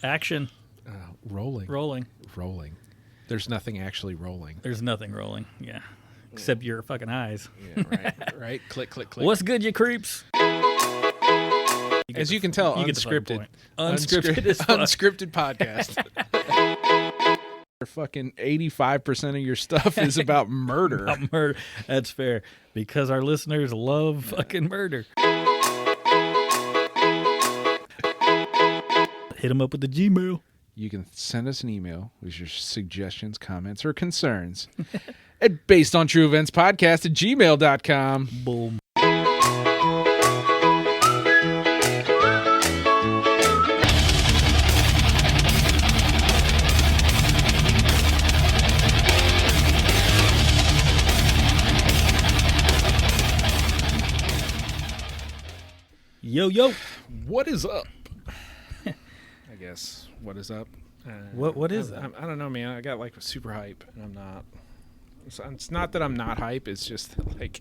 Action. Rolling. Rolling. There's nothing actually rolling. There's nothing rolling. Yeah. Except your fucking eyes. Yeah, right. Right. Click, click, click. What's good, you creeps? As you can tell, unscripted. Unscripted as fuck. Unscripted podcast. Fucking 85% of your stuff is about murder. About murder. That's fair. Because our listeners love fucking murder. Hit them up with the Gmail. You can send us an email with your suggestions, comments, or concerns at basedontrueeventspodcast@gmail.com. Boom. Yo, yo. What is up? I guess. What is up? What is that? I don't know, man. I got like super hype, and I'm not. It's not that I'm not hype. It's just like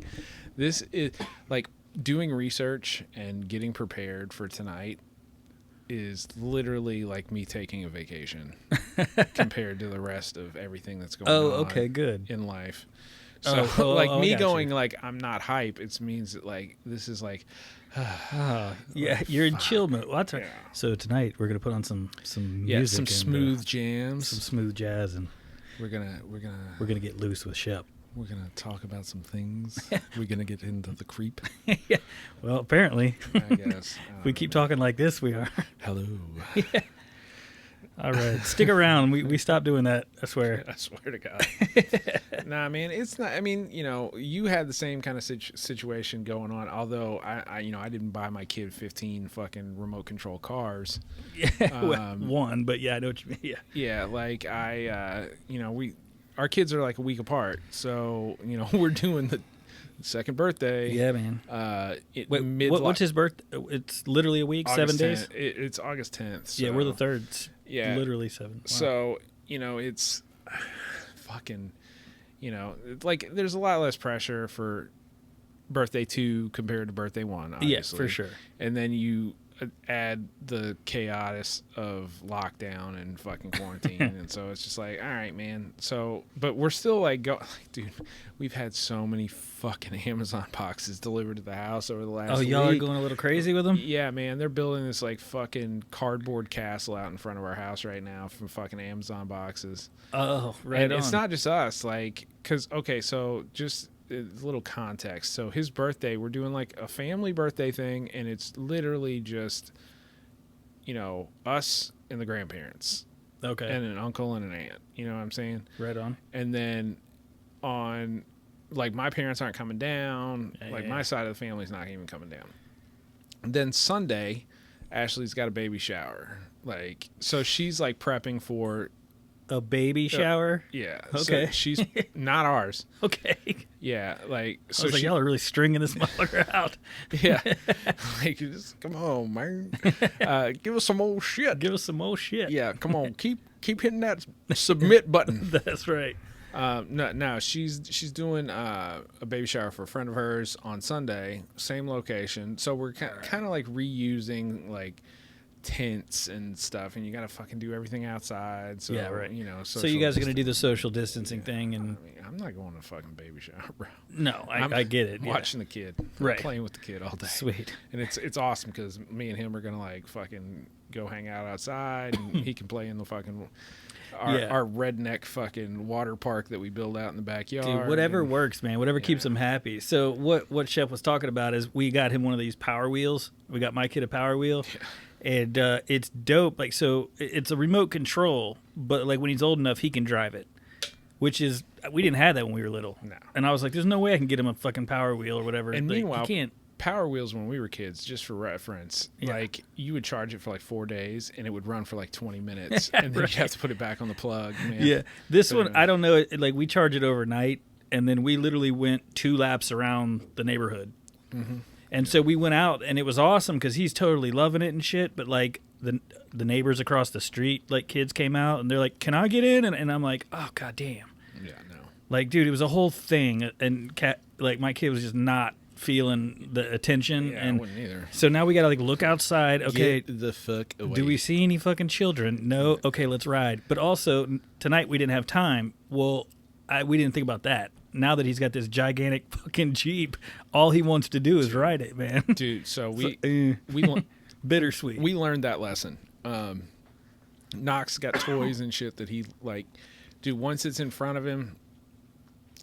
this is like doing research and getting prepared for tonight is literally like me taking a vacation compared to the rest of everything that's going on. Oh, okay, good. In life. So me going like I'm not hype, it means that like this is like yeah, you're in chill mode. Well, yeah. So tonight we're gonna put on some music, some smooth jams, some smooth jazz, and we're gonna get loose with Shep. We're gonna talk about some things. We're gonna get into the creep. Yeah. Well, apparently, I guess if we keep talking like this, we are. Hello. Yeah. All right, stick around. We stopped doing that. I swear. I swear to God. Nah, man, it's not. I mean, you had the same kind of situation going on. Although I didn't buy my kid 15 fucking remote control cars. Yeah, one, but yeah, I know what you mean. Yeah. Yeah, like our kids are like a week apart, so we're doing the second birthday. Yeah, man. What's his birthday? It's literally a week, August 7 days. It's August 10th. So. Yeah, we're the third. Yeah, literally 7. Wow. So it's fucking, like there's a lot less pressure for birthday 2 compared to birthday 1. Obviously. Yeah, for sure. And then you add the chaos of lockdown and fucking quarantine, and so it's just like, all right, man. So, but we're still like, dude, we've had so many fucking Amazon boxes delivered to the house over the last. Oh, y'all week. are going a little crazy with them? Yeah, man. They're building this like fucking cardboard castle out in front of our house right now from fucking Amazon boxes. Oh, right. And on. it's not just us, like, because so just a little context. So his birthday, we're doing like a family birthday thing, and it's literally just us and the grandparents, okay, and an uncle and an aunt, you know what I'm saying? Right on. And then on like my parents aren't coming down, my side of the family's not even coming down. And then Sunday Ashley's got a baby shower, like, so she's like prepping for a baby shower. Yeah. Okay. So she's not ours. Okay. Yeah. Like, so I was like, y'all are really stringing this motherfucker out. Yeah. Like, just come on, man. Give us some old shit. Give us some old shit. Yeah. Come on. Keep hitting that submit button. That's right. No, she's doing a baby shower for a friend of hers on Sunday, same location. So we're kind of like reusing like tents and stuff, and you gotta fucking do everything outside. So yeah, right. So you guys are gonna do the social distancing thing, and I mean, I'm not going to a fucking baby shower, bro. No, I get it. Watching the kid, right? Playing with the kid all day. Sweet. And it's awesome because me and him are gonna like fucking go hang out outside, and he can play in the fucking our redneck fucking water park that we build out in the backyard. Dude, whatever works, man. Whatever keeps him happy. So what Shep was talking about is we got him one of these Power Wheels. We got my kid a Power Wheel. Yeah. And it's dope. Like, so it's a remote control, but like when he's old enough, he can drive it, which is, we didn't have that when we were little. No. And I was like, there's no way I can get him a fucking Power Wheel or whatever. And like, meanwhile, you can't. Power Wheels when we were kids, just for reference, like you would charge it for like 4 days and it would run for like 20 minutes and then you'd have to put it back on the plug. Man. Yeah. This one, I don't know. Like we charge it overnight and then we literally went 2 laps around the neighborhood. Mm-hmm. And so we went out, and it was awesome because he's totally loving it and shit. But like the neighbors across the street, like kids came out, and they're like, "Can I get in?" And I'm like, "Oh goddamn!" Yeah, no. Like, dude, it was a whole thing, and like my kid was just not feeling the attention. Yeah, I and wouldn't either. so now we gotta like look outside. Okay, Get the fuck away. do we see any fucking children? No. Okay, let's ride. But also tonight we didn't have time. Well, we didn't think about that. Now that he's got this gigantic fucking Jeep, all he wants to do is ride it, man. Dude, so we bittersweet. we learned that lesson. Knox got toys and shit that he like. Dude, once it's in front of him,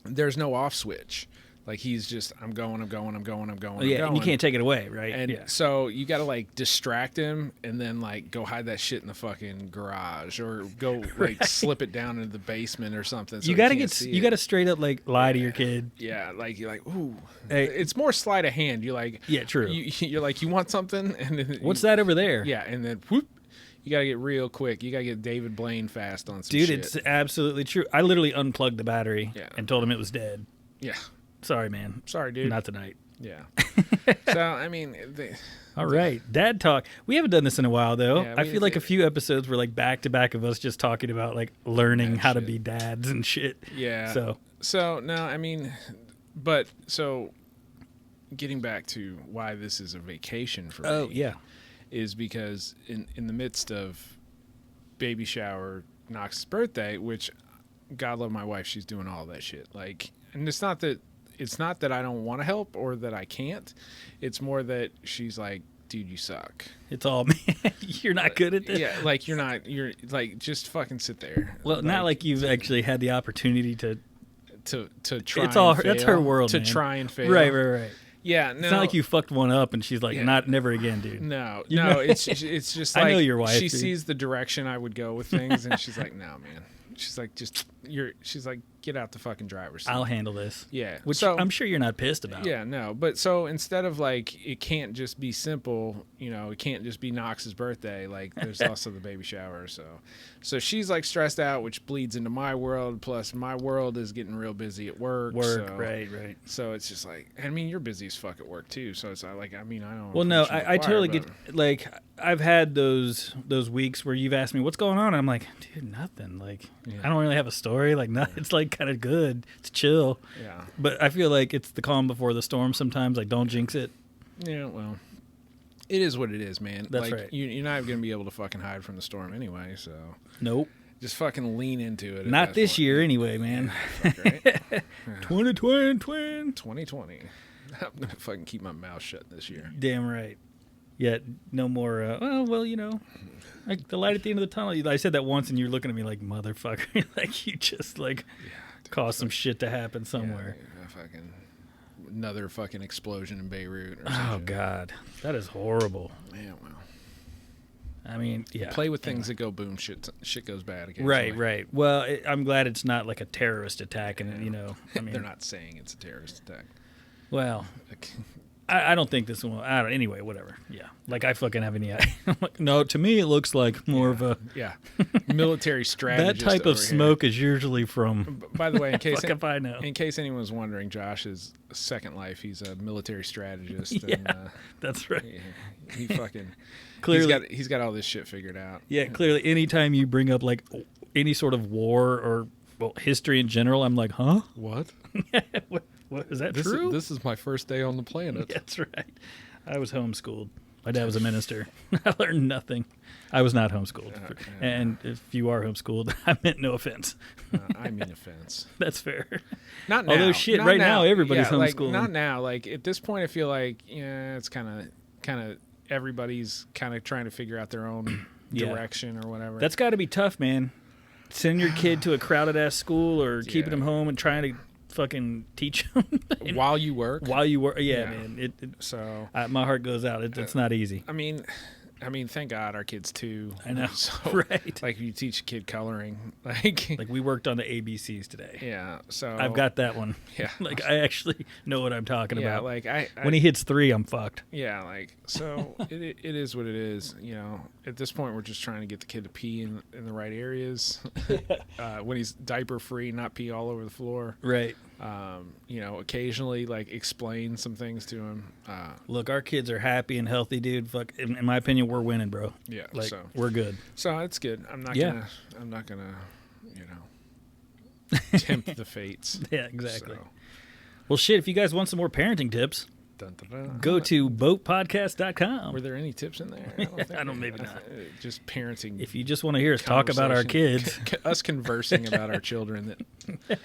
there's no off switch. Like he's just, I'm going. Yeah, and you can't take it away, right? And so you got to like distract him and then like go hide that shit in the fucking garage or go like slip it down into the basement or something. So you gotta you gotta straight up like lie to your kid. Yeah, like you're like, ooh, hey, it's more sleight of hand. You're like, yeah, true. You're like, you want something, and then what's that over there? Yeah, and then whoop. You gotta get real quick. You gotta get David Blaine fast on some shit. Dude, it's absolutely true. I literally unplugged the battery and told him it was dead. Yeah. Sorry, man. Sorry, dude. Not tonight. Yeah. So, I mean... All right. Dad talk. We haven't done this in a while, though. Yeah, I feel like a few episodes were like back-to-back of us just talking about like learning how to be dads and shit. Yeah. So, no, I mean... But, so... Getting back to why this is a vacation for me... Oh, yeah. Is because in the midst of baby shower, Knox's birthday, which... God love my wife, she's doing all that shit. Like... And it's not that I don't want to help or that I can't. It's more that she's like, dude, you suck. It's all me. You're not good at this. Yeah, like you're like, just fucking sit there. Well, like, not like you've actually had the opportunity to try. It's all and fail, that's her world. To man. try and fail. Right. Yeah, no. It's not like you fucked one up and she's like, never again, dude. No, it's just like I know your wife. She sees the direction I would go with things, and she's like, no, man. She's like, she's like, get out the fucking driver's seat. I'll handle this. Yeah. Which so, I'm sure you're not pissed about. Yeah, no. But so instead of like, it can't just be simple, it can't just be Knox's birthday. Like there's also the baby shower. So she's like stressed out, which bleeds into my world. Plus my world is getting real busy at work. Right. So it's just like, I mean, you're busy as fuck at work too. So it's like, I mean, I don't. Well, no, I totally get, like, I've had those weeks where you've asked me what's going on. And I'm like, dude, nothing. Like, I don't really have a story. Like, it's like kind of good. It's chill. Yeah. But I feel like it's the calm before the storm sometimes. Like, don't jinx it. Yeah, well, it is what it is, man. That's like, right. You're not going to be able to fucking hide from the storm anyway, so. Nope. Just fucking lean into it. Not this year anyway, man. Yeah, fuck, right? 2020. 2020. I'm going to fucking keep my mouth shut this year. Damn right. Yet no more, like the light at the end of the tunnel. I said that once and you're looking at me like, motherfucker. Like you just like caused some shit to happen somewhere. Yeah, another fucking explosion in Beirut or something. Oh, God. That is horrible. Yeah, well. I mean, yeah. Play with things that go boom, shit goes bad occasionally. Right. Well, I'm glad it's not like a terrorist attack and, I mean. They're not saying it's a terrorist attack. Well, I don't think this one. Anyway, whatever. Yeah, like I fucking have any idea. No, to me it looks like more of a military strategist. That type of smoke is usually from. By the way, in case anyone was wondering, Josh's second life, he's a military strategist. Yeah, and, that's right. He fucking clearly he's got all this shit figured out. Yeah, clearly. Anytime you bring up like any sort of war or history in general, I'm like, huh? What? What is that true? This is my first day on the planet. That's right. I was homeschooled. My dad was a minister. I learned nothing. I was not homeschooled. And if you are homeschooled, I meant no offense. I mean offense. That's fair. Not now. Although shit, right now everybody's homeschooling. Like, not now. Like at this point, I feel like it's kind of everybody's kind of trying to figure out their own direction or whatever. That's got to be tough, man. Sending your kid to a crowded ass school or keeping him home and trying to fucking teach them while you work. Man. So my heart goes out. It's not easy. I mean, thank God our kids too. I know, so, right? Like you teach a kid coloring, like we worked on the ABCs today. Yeah, so I've got that one. Yeah, like I actually know what I'm talking about. Like when he hits 3, I'm fucked. Yeah, like so it is what it is. At this point, we're just trying to get the kid to pee in the right areas. When he's diaper free, not pee all over the floor. Right. Occasionally like explain some things to him. Look, our kids are happy and healthy, dude. Fuck, in my opinion, we're winning, bro. Yeah, like we're good. So it's good. I'm not gonna, tempt the fates. Yeah, exactly. So. Well, shit. If you guys want some more parenting tips, Dun, dun, dun. Go to boatpodcast.com. Were there any tips in there? I don't, maybe not. Just parenting. If you just want to hear us talk about our kids. Us conversing about our children. That,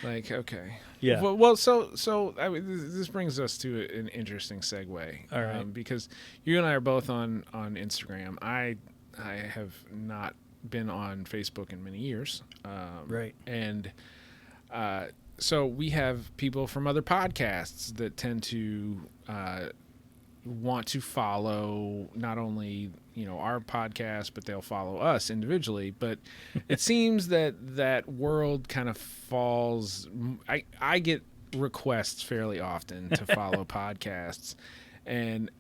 like, okay. Yeah. Well, so I mean, this brings us to an interesting segue. All right. Because you and I are both on Instagram. I have not been on Facebook in many years. Right. And so we have people from other podcasts that tend to want to follow not only our podcast, but they'll follow us individually. But it seems that world kind of falls. I get requests fairly often to follow podcasts, and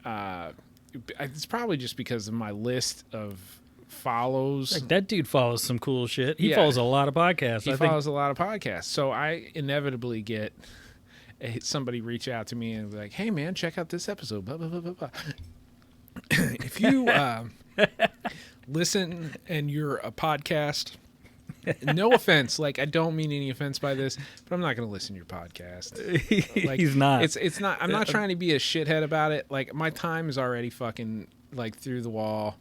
it's probably just because of my list of follows. Like, that dude follows some cool shit. He Yeah. follows a lot of podcasts. He follows a lot of podcasts. So I inevitably get somebody reach out to me and be like, hey, man, check out this episode. Blah, blah, blah, blah, blah. If you listen and you're a podcast, no offense. Like, I don't mean any offense by this, but I'm not going to listen to your podcast. Like, He's not. It's not. I'm not trying to be a shithead about it. Like, my time is already fucking, like, through the wall.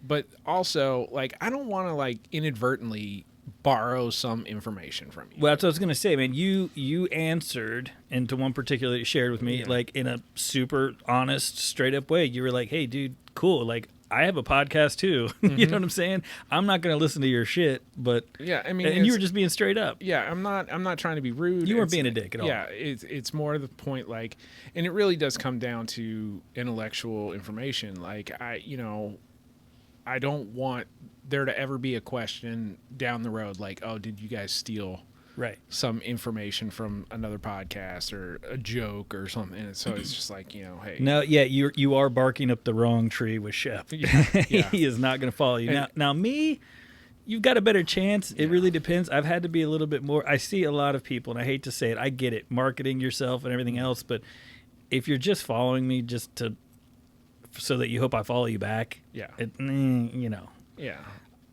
But also, like, I don't want to, like, inadvertently borrow some information from you. Well, that's what I was going to say, man. You answered into one particular that you shared with me, Yeah. like, in a super honest, straight up way. You were like, hey, dude, cool. Like, I have a podcast too. You know what I'm saying? I'm not going to listen to your shit, but Yeah, I mean, and you were just being straight up. Yeah, I'm not trying to be rude. You weren't It's- being a dick at all. Yeah, it's more the point, like, and it really does come down to intellectual information. Like, I don't want there to ever be a question down the road like, oh, did you guys steal Right. some information from another podcast or a joke or something? And so it's just like, hey. No, yeah, you are barking up the wrong tree with Shep. Yeah. He is not going to follow you. And- Now me, you've got a better chance. It really depends. I've had to be a little bit more. I see a lot of people, and I hate to say it, I get it, marketing yourself and everything else, but if you're just following me just so that you hope I follow you back, Yeah. Yeah.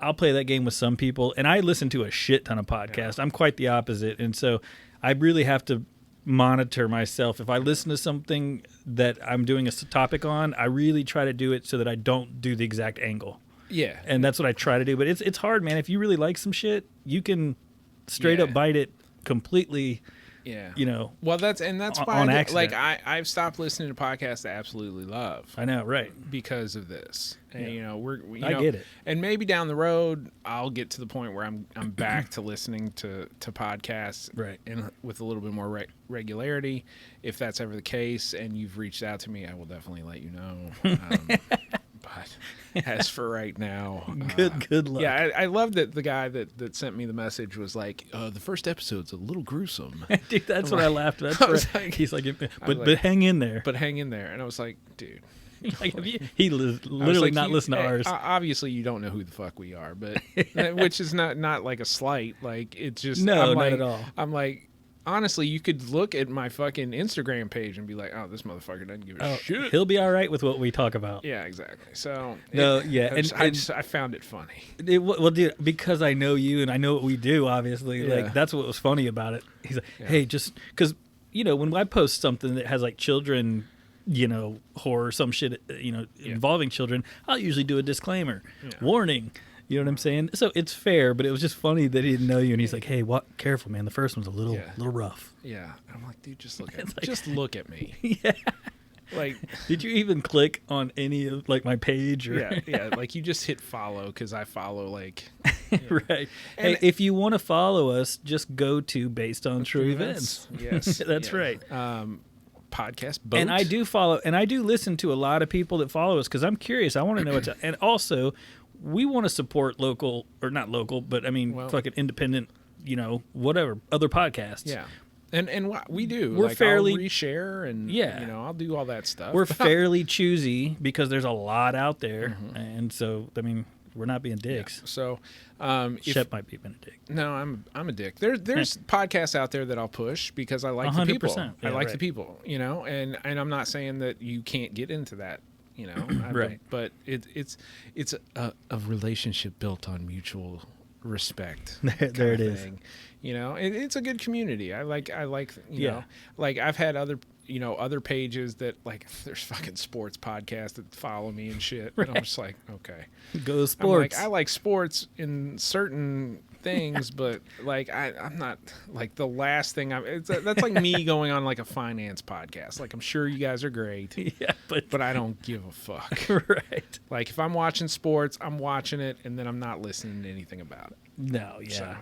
I'll play that game with some people, and I listen to a shit ton of podcasts. I'm quite the opposite, and so I really have to monitor myself. If I listen to something that I'm doing a topic on, I really try to do it so that I don't do the exact angle, Yeah. and that's what I try to do. But it's hard, man. If you really like some shit, you can straight up bite it completely. Yeah. Well, that's on why accident. I've stopped listening to podcasts I absolutely love. I know, right? Because of this, and I get it. And maybe down the road I'll get to the point where I'm back to listening to podcasts, Right. and with a little bit more regularity. If that's ever the case, and you've reached out to me, I will definitely let you know. But as for right now, Good luck. yeah, I love that the guy that sent me the message was like, the first episode's a little gruesome. Dude, that's what I laughed at. I was like- He's like, like- but hang in there. But hang in there. And I was like, dude. Like, he I was literally like, not listened to ours. Obviously, you don't know who the fuck we are, but which is not like a slight. Like, it's just No, I'm not like, at all. I'm like, honestly, you could look at my fucking Instagram page and be like, oh, this motherfucker doesn't give a shit. He'll be all right with what we talk about. Yeah, exactly. So No, yeah, I found it funny. Well, dude, because I know you and I know what we do, obviously, Yeah. like, that's what was funny about it. He's like, hey, just because, when I post something that has, like, children, horror, some shit, involving children, I'll usually do a disclaimer, warning. You know what I'm saying? So it's fair, but it was just funny that he didn't know you, and he's like, "Hey, careful, man. The first one's a little rough." Yeah, I'm like, dude, just look at me. It's like- Just look at me. Yeah. Like, Did you even click on any of my page? Or... yeah. Like, you just hit follow because I follow like. Right. And- Hey, if you want to follow us, just go to Based on True Events. Yes, That's yeah. right. Podcast boat. And I do follow, and I do listen to a lot of people that follow us because I'm curious. I want to know what's. And also, we want to support local, or not local, but I mean, fucking independent. Whatever other podcasts. Yeah. And what we do, We're like, fairly- I'll reshare and I'll do all that stuff. We're fairly choosy because there's a lot out there, Mm-hmm. and so I mean, we're not being dicks. So, Shep might be being a dick. no, I'm a dick. There's podcasts out there that I'll push because I like the people. 100%. I Yeah, like right. the people, and I'm not saying that you can't get into that, Right. But it's a relationship built on mutual respect. There it is. Thing. It's a good community. I like Yeah. know, like I've had other other pages that like there's fucking sports podcasts that follow me and shit. Right. And I'm just like, okay. Go I'm sports. like, I like sports in certain things, but like I'm not like the last thing that's like me going on like a finance podcast. Like I'm sure you guys are great. Yeah, but I don't give a fuck. right. Like if I'm watching sports, I'm watching it and then I'm not listening to anything about it. No, yeah.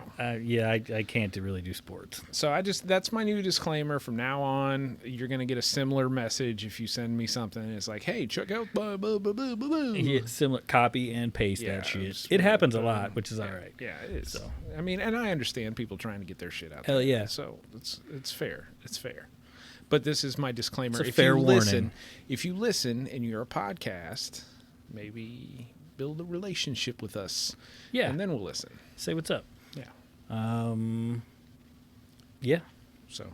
I can't really do sports. So that's my new disclaimer. From now on, you're going to get a similar message if you send me something. It's like, hey, check out blah, blah, blah, blah, blah, blah. Yeah, similar copy and paste Yeah, that shit. just It happens a put lot, in. which is all right. Yeah, it is. So. I mean, and I understand people trying to get their shit out Hell there. yeah. So it's fair. It's fair. But this is my disclaimer. It's a fair warning. If you listen and you're a podcast, maybe build a relationship with us. Yeah. And then we'll listen. Say what's up. Yeah. Yeah. So,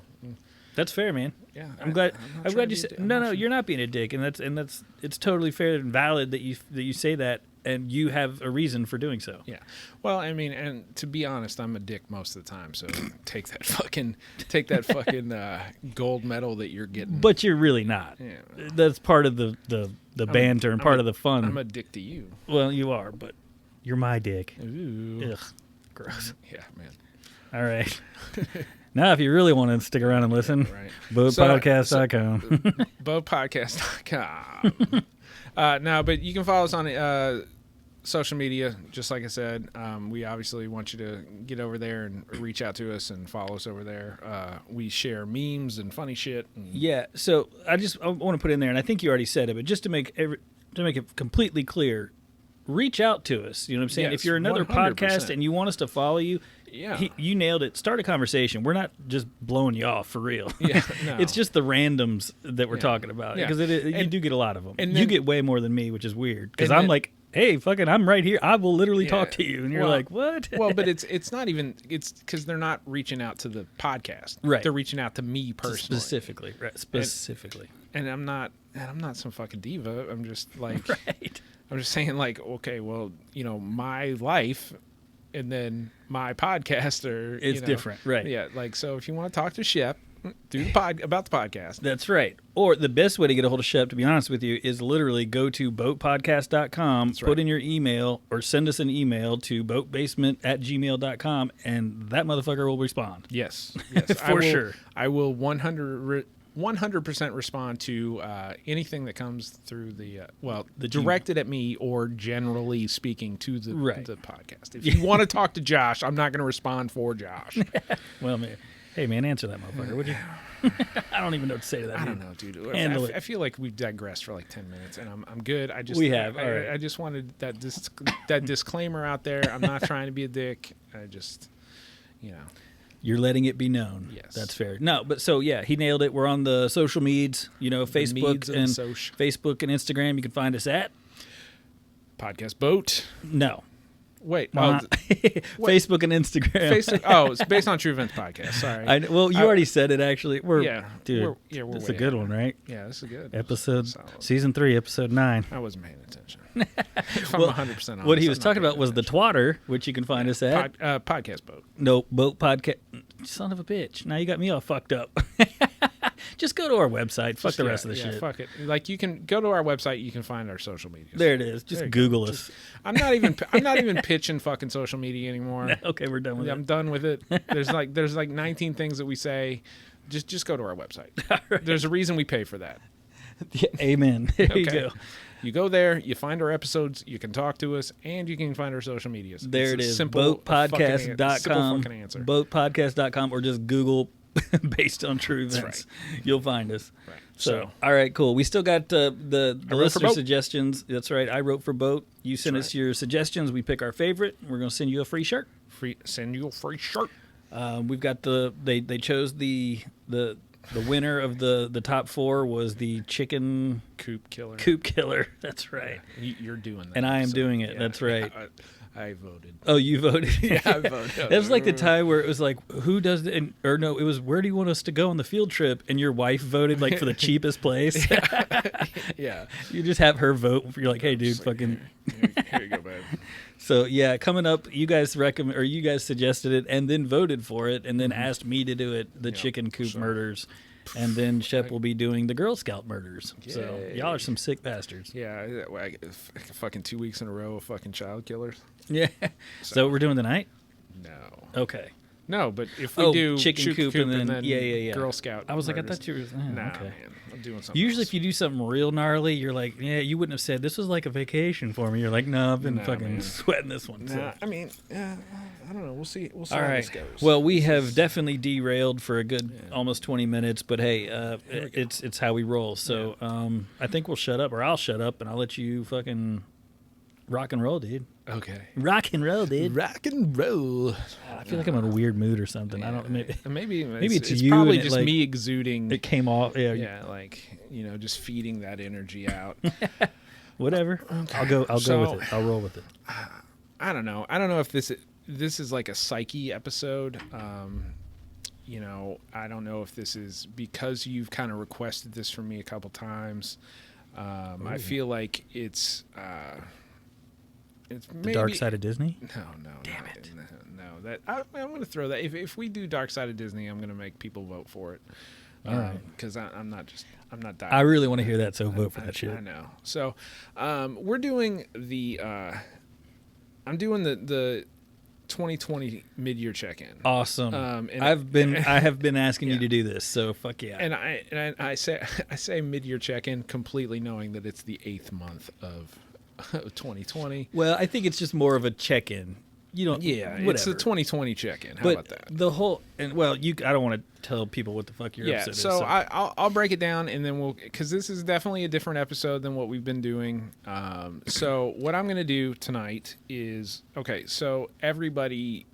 That's fair, man. yeah. I'm glad. not I'm trying glad to you be a said. dick. I'm No, not no, trying- you're not being a dick, and that's it's totally fair and valid that you say that, and you have a reason for doing so. Yeah. Well, I mean, and to be honest, I'm a dick most of the time. So take that fucking gold medal that you're getting. But you're really not. Yeah. That's part of the banter and part of the fun. I'm a dick to you. Well, you are, but you're my dick. Ooh. Ugh, gross. Yeah, man. All right. Now, if you really want to stick around and listen, Right. boatpodcast.com. Boatpodcast.com. No, but you can follow us on social media, just like I said. We obviously want you to get over there and reach out to us and follow us over there. We share memes and funny shit. And Yeah, so I want to put in there, and I think you already said it, but just to make it completely clear, reach out to us. You know what I'm saying? Yes, If you're another 100%. podcast and you want us to follow you, Yeah. you nailed it. Start a conversation. We're not just blowing you off for real. Yeah, no. It's just the randoms that we're Yeah. talking about Yeah. because you And- do get a lot of them. and You then- get way more than me, which is weird because and I'm then- like, hey, fucking, I'm right here. I will literally Yeah. talk to you, and you're Well- like, what? Well, but it's not even, it's because they're not reaching out to the podcast. Right. They're reaching out to me personally. Specifically, right? Specifically, And I'm not some fucking diva. I'm just like, right? I'm just saying like, okay, well, my life and then my podcast are, It's different, right? Yeah. Like, so if you want to talk to Shep, do about the podcast. That's right. Or the best way to get a hold of Shep, to be honest with you, is literally go to boatpodcast.com, right. put in your email, or send us an email to boatbasement@gmail.com, and that motherfucker will respond. Yes. For sure. I will 100% respond to anything that comes through the directed at me or generally speaking to the Right. the podcast. If you want to talk to Josh, I'm not going to respond for Josh. Well, man, hey, man, answer that motherfucker, would you? I don't even know what to say to that. I dude. don't know, dude. Handle I feel like we've digressed for like 10 minutes, and I'm good. We have, all right. I just wanted that disclaimer out there. I'm not trying to be a dick. I just, You're letting it be known. Yes. That's fair. No, but so yeah, he nailed it. We're on the social medias, Facebook meds of and soc. Facebook and Instagram. You can find us at Podcast boat. no. Wait, Facebook and Instagram. Facebook. Oh, it's based on True Events podcast. Sorry. You already said it. Actually, Yeah, dude. we're It's way a good out. one, right? Yeah, this is good. Episode Solid. season 3, episode 9. I wasn't paying attention. If I'm Well, 100% honest, What he I'm was not talking paying about was the attention. twatter, which you can find us at. Podcast boat. No, boat podcast. Son of a bitch. Now you got me all fucked up. Just go to our website. Fuck the rest of the shit. Fuck it. Like you can go to our website. You can find our social media. There it is. Just There you Google go. us. I'm not even pitching fucking social media anymore. Okay, we're done with I'm it. done with it. There's like 19 things that we say. Just go to our website. There's a reason we pay for that. Yeah, amen. There you go. You go there, you find our episodes, you can talk to us, and you can find our social medias. There it It's a is. simple Boatpodcast.com. simple fucking answer. Boatpodcast.com, or just Google based on true events. You'll find us. Right. So, all right, cool. We still got the wrote for listener Boat. suggestions. That's right. I wrote for Boat. You send That's us your suggestions. We pick our favorite. We're going to send you a free shirt. Send you a free shirt. We've got they chose the winner of the top 4 was the chicken Coop killer. coop killer. That's right. You're doing that. And I am so, doing it. yeah. That's right. I voted. Oh, you voted. Yeah, I voted. That was like the time where it was like, who does it? Or no, it was, where do you want us to go on the field trip? And your wife voted like for the cheapest place. Yeah. You just have her vote. You're like, hey, dude, Just like, fucking. Here you go, man. So yeah, coming up, you guys recommend, or you guys suggested it and then voted for it and then asked me to do it. The Yeah, chicken coop so- murders. And then Shep will be doing the Girl Scout murders. So Yay. y'all are some sick bastards. Yeah, fucking 2 weeks in a row of fucking child killers. Yeah. So we're doing the night? No. Okay. No, but if we do chicken coop and then yeah. Girl Scout. I was like, I murders. thought you were. Nah, Okay. man, I'm doing something. Usually, else. if you do something real gnarly, you're like, yeah, you wouldn't have said this was like a vacation for me. You're like, no, I've been Nah, fucking man. sweating this one. Nah, So. I mean, I don't know. We'll see. We'll see All how right. this goes. Well, we have definitely derailed for a good almost 20 minutes, but hey, we go. it's how we roll. So I think we'll shut up, or I'll shut up, and I'll let you fucking rock and roll, dude. Okay. Rock and roll, dude. Rock and roll. I feel like I'm in a weird mood or something. I don't. Maybe Maybe it's it's you probably and it, just like, me exuding. it came off. Yeah. Yeah, like just feeding that energy out. Whatever. Okay. I'll go So- with it. I'll roll with it. I don't know. I don't know if this is like a psyche episode. I don't know if this is because you've kind of requested this from me a couple times. I feel like it's The maybe, Dark Side of Disney. No, damn it. No, that I'm going to throw that. If we do Dark Side of Disney, I'm going to make people vote for it. All right. Because I'm not dying. I really want to hear that, so vote for that shit. I know. So, we're doing I'm doing the 2020 mid-year check-in. Awesome. And I have been asking you Yeah. to do this, so fuck yeah. And I say mid-year check-in completely knowing that it's the 8th month of 2020. Well, I think it's just more of a check-in. You don't. Yeah, whatever. it's the 2020 check-in. How but about that? the whole I don't want to tell people what the fuck your Yeah, episode so is. I'll break it down and then because this is definitely a different episode than what we've been doing. So what I'm going to do tonight is, okay, so everybody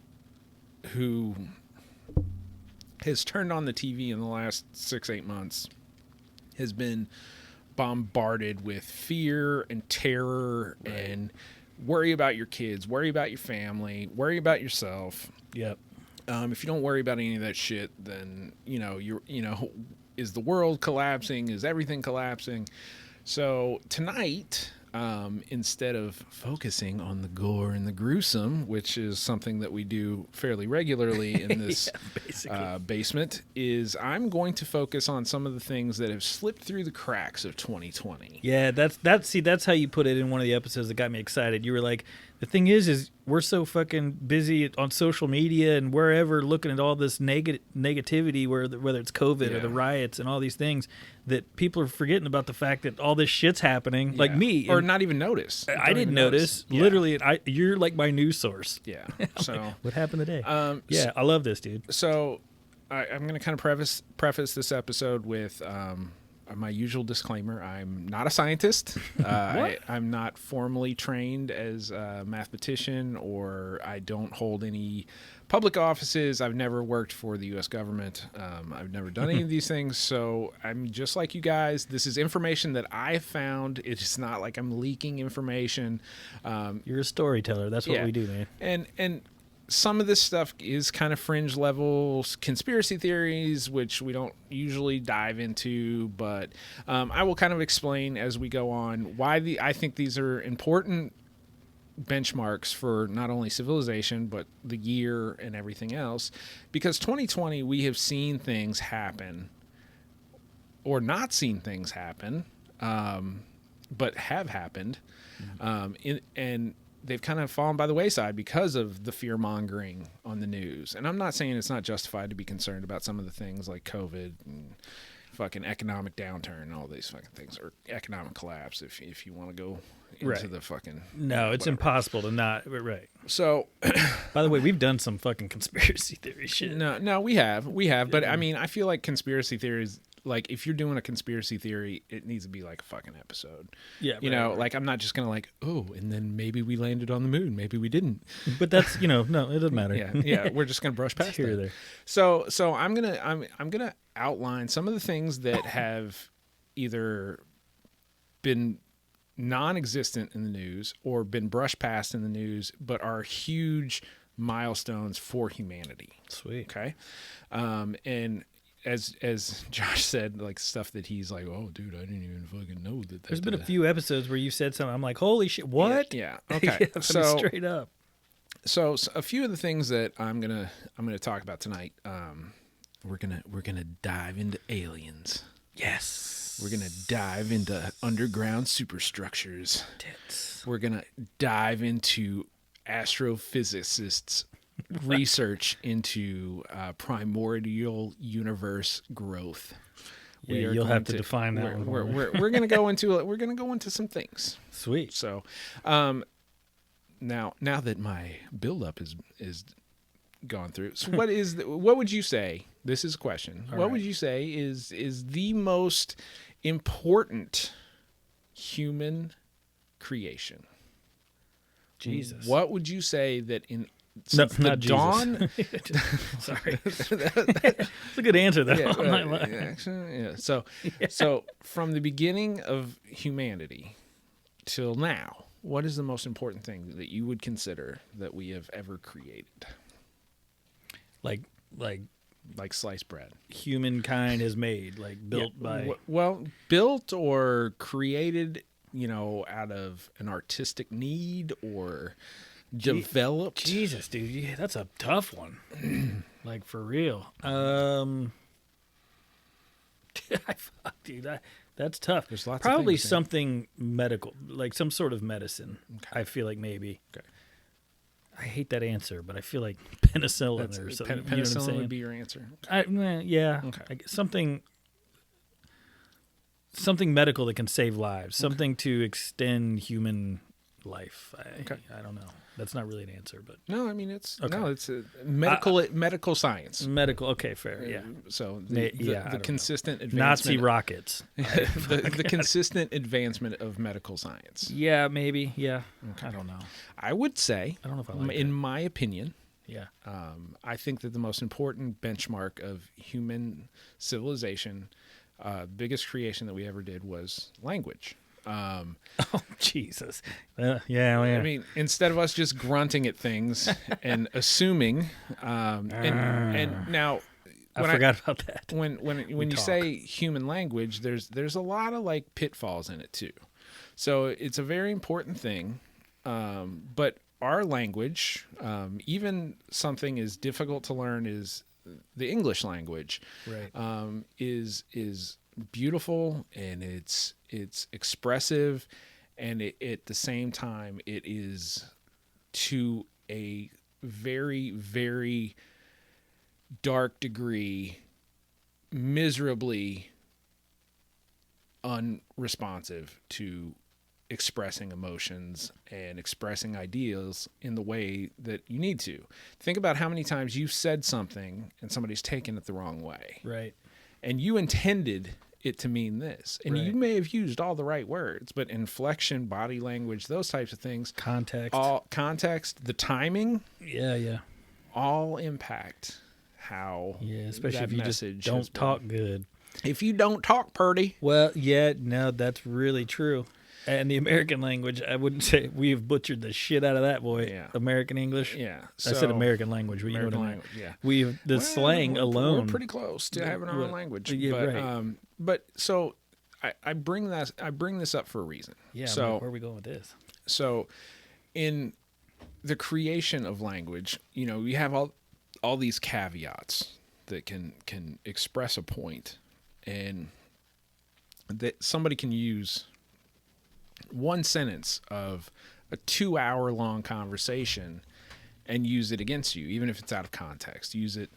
who has turned on the TV in the last 6-8 months has been bombarded with fear and terror and worry about your kids, worry about your family, worry about yourself. Yep. If you don't worry about any of that shit, then is the world collapsing? Is everything collapsing? So tonight, instead of focusing on the gore and the gruesome, which is something that we do fairly regularly in this basement, is I'm going to focus on some of the things that have slipped through the cracks of 2020. Yeah, that's how you put it in one of the episodes that got me excited. You were like, the thing is we're so fucking busy on social media and wherever looking at all this negativity, whether it's COVID or the riots and all these things, that people are forgetting about the fact that all this shit's happening. Like me, or not even notice. I didn't notice. Yeah. Literally, you're like my news source. Yeah. So What happened today? yeah, I love this, dude. So I'm going to kind of preface this episode with my usual disclaimer. I'm not a scientist. I'm not formally trained as a mathematician, or I don't hold any public offices. I've never worked for the U.S. government. I've never done any of these things. So I'm just like you guys. This is information that I found. It's not like I'm leaking information. You're a storyteller. That's what Yeah. we do, man. And some of this stuff is kind of fringe level conspiracy theories, which we don't usually dive into, but I will kind of explain as we go on why I think these are important benchmarks for not only civilization, but the year and everything else. Because 2020, we have seen things happen or not seen things happen, but have happened. And they've kind of fallen by the wayside because of the fear mongering on the news. And I'm not saying it's not justified to be concerned about some of the things like COVID and fucking economic downturn and all these fucking things, or economic collapse if you want to go into the fucking No, it's whatever. impossible to not. Right. So By the way, we've done some fucking conspiracy theory shit. no, we have, but I mean, I feel like conspiracy theories, like if you're doing a conspiracy theory, it needs to be like a fucking episode. Yeah, You like I'm not just gonna like, oh, and then maybe we landed on the moon, maybe we didn't. But that's no, it doesn't matter. Yeah, we're just gonna brush past here or that. there. So I'm gonna outline some of the things that have either been non-existent in the news or been brushed past in the news, but are huge milestones for humanity. Sweet. Okay, and as Josh said, like stuff that he's like, oh, dude, I didn't even fucking know that. There's been a few episodes where you said something. I'm like, holy shit, what? Yeah. Okay. Yeah, so straight up. So a few of the things that I'm gonna talk about tonight. we're gonna dive into aliens. Yes. We're gonna dive into underground superstructures. Tits. We're gonna dive into astrophysicists' research into primordial universe growth. Yeah, you'll have to define that one. We're gonna go into some things. Sweet. So, now that my buildup is gone through, so what would you say? This is a question. What would you say is the most important human creation? Jesus. What would you say that in Not the Jesus. dawn? Sorry. That's a good answer, though. Yeah, I'm not right, lying. yeah, actually, yeah. So from the beginning of humanity till now, what is the most important thing that you would consider that we have ever created? Like Like sliced bread. humankind has made, like built Yeah, by. well, built or created, out of an artistic need or developed. Jesus, dude, yeah, that's a tough one. Like for real. Fuck, dude, that's tough. There's lots of Probably things, man. something medical, like some sort of medicine. I feel like maybe. Okay. I hate that answer, but I feel like penicillin That's, or something. penicillin you know what I'm saying? would be your answer. Yeah. Okay. I guess something medical that can save lives. Something to extend human life. I don't know. That's not really an answer, but No, I mean it's Okay. it's a medical science. medical. Okay, fair. Yeah. So I the don't know. consistent Nazi advancement, rockets. the consistent advancement of medical science. Yeah, maybe. Yeah. I don't know. I would say, I don't know if I like in my opinion, Yeah. I think that the most important benchmark of human civilization, biggest creation that we ever did was language. Oh, Jesus. Yeah. I mean, instead of us just grunting at things and assuming, and now I forgot about that. when you talk. say human language, there's a lot of like pitfalls in it too. So it's a very important thing, but our language, even something as difficult to learn as the English language, Right. is beautiful and it's expressive, and at the same time it is to a very, very dark degree miserably unresponsive to expressing emotions and expressing ideas in the way that you need to. Think about how many times you've said something and somebody's taken it the wrong way. Right. And you intended it to mean this. And you Right. may have used all the right words, but inflection, body language, those types of things, Context. all context, the timing, Yeah. all impact how Yeah. Especially that if you just message has don't been. talk good. If you don't talk purty. Well, yeah, no, that's really true. And the American language, I wouldn't say we've butchered the shit out of that, boy. Yeah. American English. Yeah. I said American language, but you know what I American mean. language, yeah. We've the Well, slang we're alone. pretty close to having our own language. Yeah, but right. but so I bring this up for a reason. Yeah. So Where are we going with this? So in the creation of language, you have all these caveats that can express a point, and that somebody can use one sentence of a 2-hour long conversation and use it against you, even if it's out of context. Use it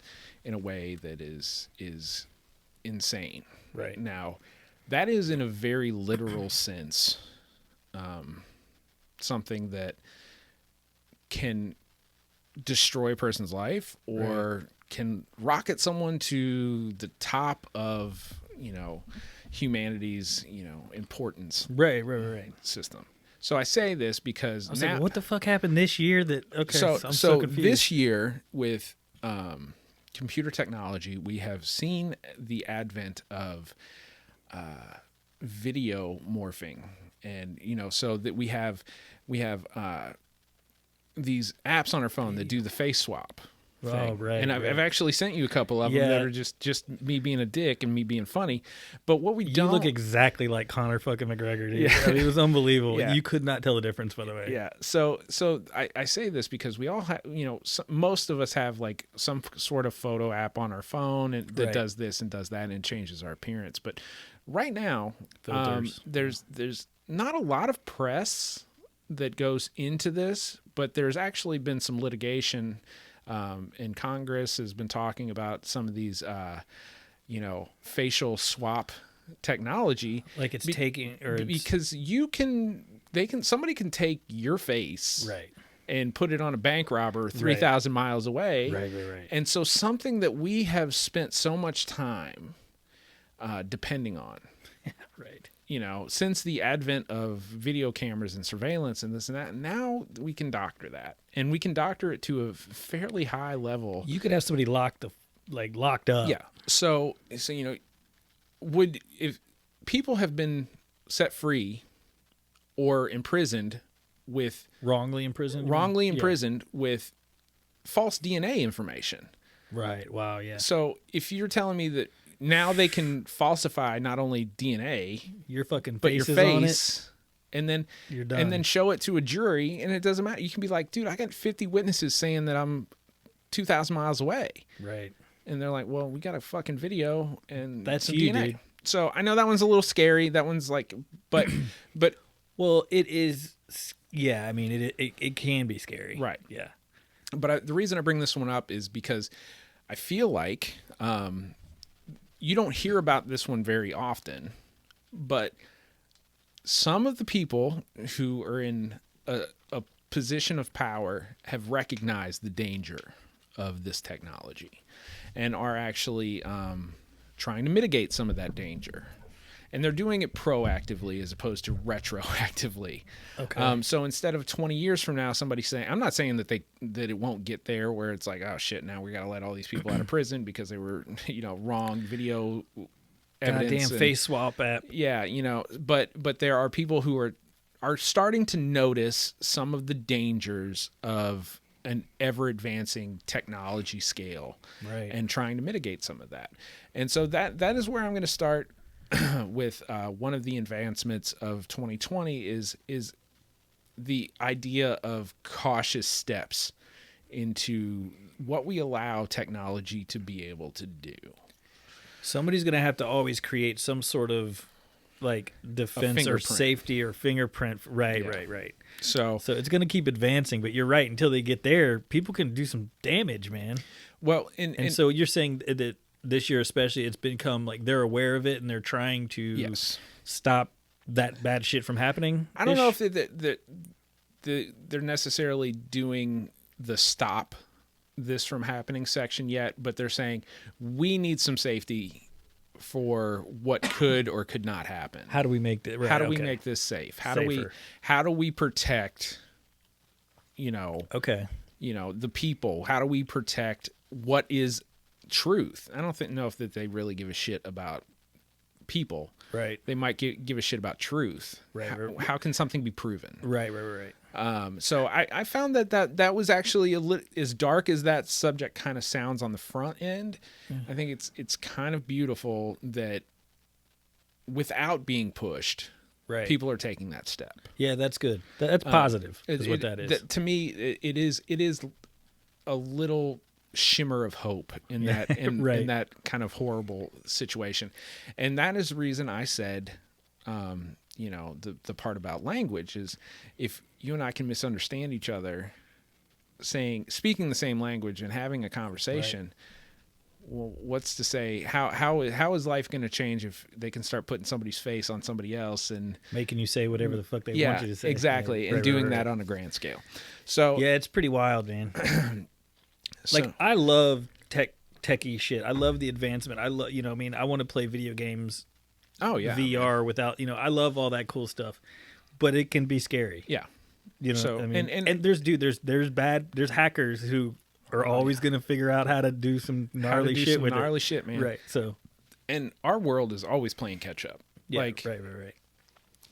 in a way that is insane. Right. Now, that is in a very literal sense something that can destroy a person's life or can rocket someone to the top of humanity's importance Right. system. So I say this because I was now, like, what the fuck happened this year? I'm so so confused. this year with computer technology, we have seen the advent of video morphing, and so that we have these apps on our phone that do the face swap, thing. right. And I've actually sent you a couple of them that are just me being a dick and me being funny. But what we You don't look exactly like Conor fucking McGregor, dude. I mean, it was unbelievable. Yeah. You could not tell the difference, by the way. Yeah. So I say this because we all have, most of us have like some sort of photo app on our phone and that Right. does this and does that and changes our appearance. But right now, Filters. there's not a lot of press that goes into this, but there's actually been some litigation, and Congress has been talking about some of these, facial swap technology. Like it's taking, or it's, Because somebody can take your face right. and put it on a bank robber 3,000 miles away. Right. And so something that we have spent so much time depending on, Right. since the advent of video cameras and surveillance and this and that, now we can doctor that. And we can doctor it to a fairly high level. You could have somebody locked up. Yeah. So if people have been set free or imprisoned with Wrongly imprisoned. with false DNA information. Right. Wow. Yeah. So if you're telling me that now they can falsify not only DNA Your fucking but your face is on it. face, and then You're done. and then show it to a jury, and it doesn't matter. You can be like, dude, I got 50 witnesses saying that I'm 2,000 miles away, Right. and they're like, well, we got a fucking video and That's some you, DNA. dude. So I know that one's a little scary. That one's like, but Well, it is. Yeah. I mean, it can be scary. Right. Yeah. But the reason I bring this one up is because I feel like you don't hear about this one very often, but some of the people who are in a position of power have recognized the danger of this technology and are actually trying to mitigate some of that danger. And they're doing it proactively as opposed to retroactively. Okay. So instead of 20 years from now, somebody saying, I'm not saying that it won't get there where it's like, oh shit, now we got to let all these people out of prison because they were, wrong video evidence. Goddamn face swap app. Yeah, but there are people who are starting to notice some of the dangers of an ever advancing technology scale, Right. and trying to mitigate some of that. And so that is where I'm going to start with one of the advancements of 2020 is the idea of cautious steps into what we allow technology to be able to do. Somebody's going to have to always create some sort of like defense or fingerprint. safety or fingerprint. Right. Yeah. Right. So So it's going to keep advancing, but you're right. Until they get there, people can do some damage, man. well, And so you're saying that this year especially, it's become like they're aware of it and they're trying to yes. stop that bad shit from happening. I don't know if they're necessarily doing the stop this from happening section yet, but they're saying we need some safety for what could or could not happen. How do we make that? Right, How do we okay. make this safe? How Safer. do we protect Okay. the people? How do we protect what is truth? I don't know if that they really give a shit about people. Right. They might give a shit about truth. Right. How can something be proven? Right. So I found that was actually as dark as that subject kind of sounds on the front end. I think it's kind of beautiful that without being pushed, Right. people are taking that step. Yeah, that's good. That's positive. Is what that is. To me, it is a little shimmer of hope in that Right. in that kind of horrible situation, and that is the reason I said, the part about language is if you and I can misunderstand each other, speaking the same language and having a conversation. Well, what's to say how is life going to change if they can start putting somebody's face on somebody else and Making you say whatever the fuck they yeah, want you to say. exactly, Yeah, and doing that on a grand scale. So Yeah, it's pretty wild, man. Like so- I love techie shit. I love the advancement. I love, I want to play video games, oh yeah, VR without, I love all that cool stuff, but it can be scary. yeah. So, So, I mean, and- there's hackers who are always going to figure out how to do some How to gnarly do shit some with gnarly it. shit, man. Right. So, And our world is always playing catch up. yeah, Like right.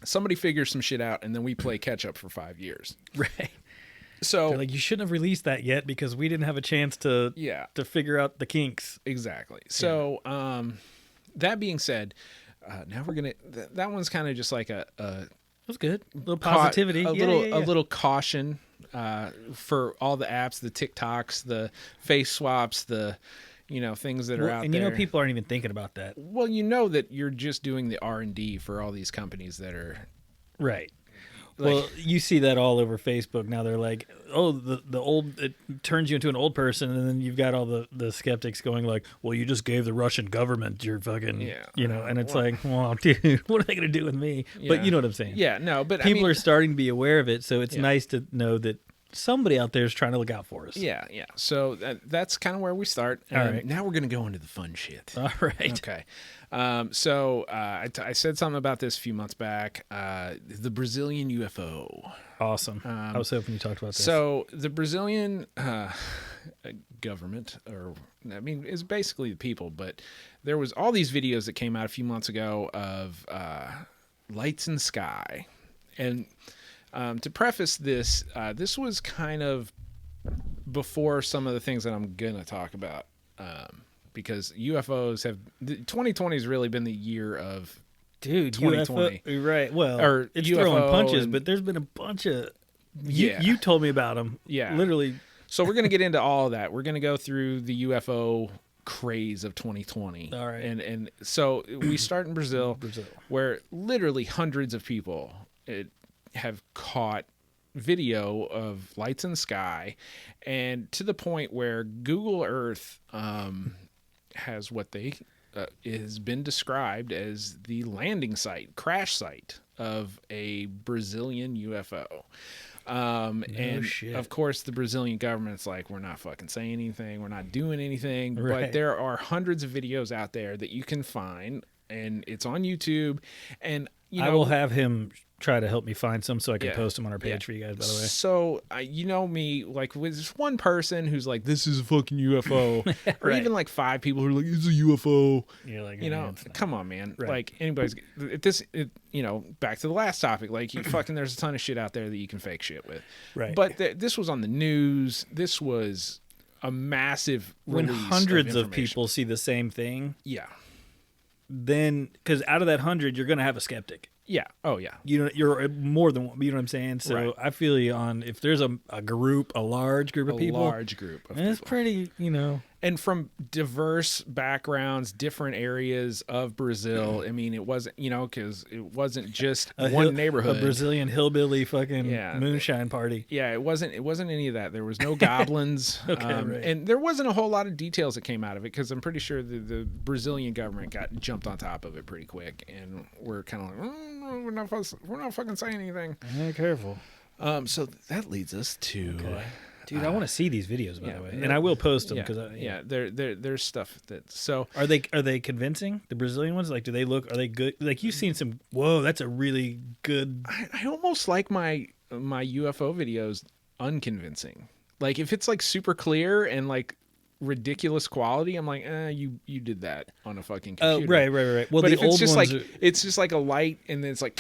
somebody figures some shit out, and then we play catch up for 5 years. Right. So They're like, you shouldn't have released that yet because we didn't have a chance to yeah, figure out the kinks. exactly. So that being said, now we're gonna. That one's kind of just like a It was good. A little positivity. a Yeah. little caution for all the apps, the TikToks, the face swaps, the things that are out and there. you know, people aren't even thinking about that. Well, you know that you're just doing the R&D for all these companies that are Right. like, Well, you see that all over Facebook now. They're like, "Oh, the old," it turns you into an old person, and then you've got all the skeptics going like, "Well, you just gave the Russian government your fucking," and it's like, "Well, dude, what are they going to do with me?" But Yeah. you know what I'm saying? Yeah, no, but People I mean, are starting to be aware of it, so it's Yeah. nice to know that somebody out there is trying to look out for us. yeah. So that's kind of where we start. All And right. now we're gonna go into the fun shit. All right. Okay. So I said something about this a few months back. The Brazilian UFO. Awesome. I was hoping you talked about this. So the Brazilian government, or I mean, is basically the people, but there was all these videos that came out a few months ago of lights in the sky, and to preface this, this was kind of before some of the things that I'm gonna talk about, because UFOs have 2020 has really been the year of dude, 2020. UFO, right? Well, Or it's UFO throwing punches, and- but there's been a bunch of. Yeah. You told me about them. Yeah. Literally. So we're going to get into all of that. We're going to go through the UFO craze of 2020. All right. And so we start in Brazil, Brazil. where literally hundreds of people have caught video of lights in the sky, and to the point where Google Earth has what they has been described as the landing site, crash site of a Brazilian UFO. And shit. of course the Brazilian government's like, we're not fucking saying anything, we're not doing anything. Right. But there are hundreds of videos out there that you can find, and it's on YouTube. And I will have him try to help me find some so I can Yeah. post them on our page Yeah. for you guys, by the way. So you know me, like with this one person who's like, this is a fucking UFO, or Right. even like 5 people who are like, it's a UFO. You're like, You "Yeah, know, it's not." come on, man. Right. Like anybody's at this. Back to the last topic. Like you fucking, there's a ton of shit out there that you can fake shit with. Right. But this was on the news. This was a massive when release hundreds of information. people see the same thing, Yeah. then because out of that 100, you're gonna have a skeptic. Yeah. Oh yeah. You're more than one. You know what I'm saying? So Right. I feel you on if there's a large group of A people. large group of It's people. pretty, And from diverse backgrounds, different areas of Brazil. I mean, it wasn't, because it wasn't just one neighborhood. a Brazilian hillbilly fucking Yeah. moonshine party. Yeah, it wasn't any of that. There was no goblins. Okay, right. And there wasn't a whole lot of details that came out of it, because I'm pretty sure the Brazilian government got jumped on top of it pretty quick, and we're kind of like, we're not fucking saying anything. Careful. So that leads us to Dude, I want to see these videos, by yeah, the way, no- and I will post them yeah, because there's stuff that so Are they convincing, the Brazilian ones? Like, are they good? Like, you've seen some. Whoa, that's a really good. I almost like my UFO videos unconvincing. Like if it's like super clear and like ridiculous quality, I'm like, you did that on a fucking Oh, computer. right. Well, But the if it's old just ones, like it's just like a light and then it's like,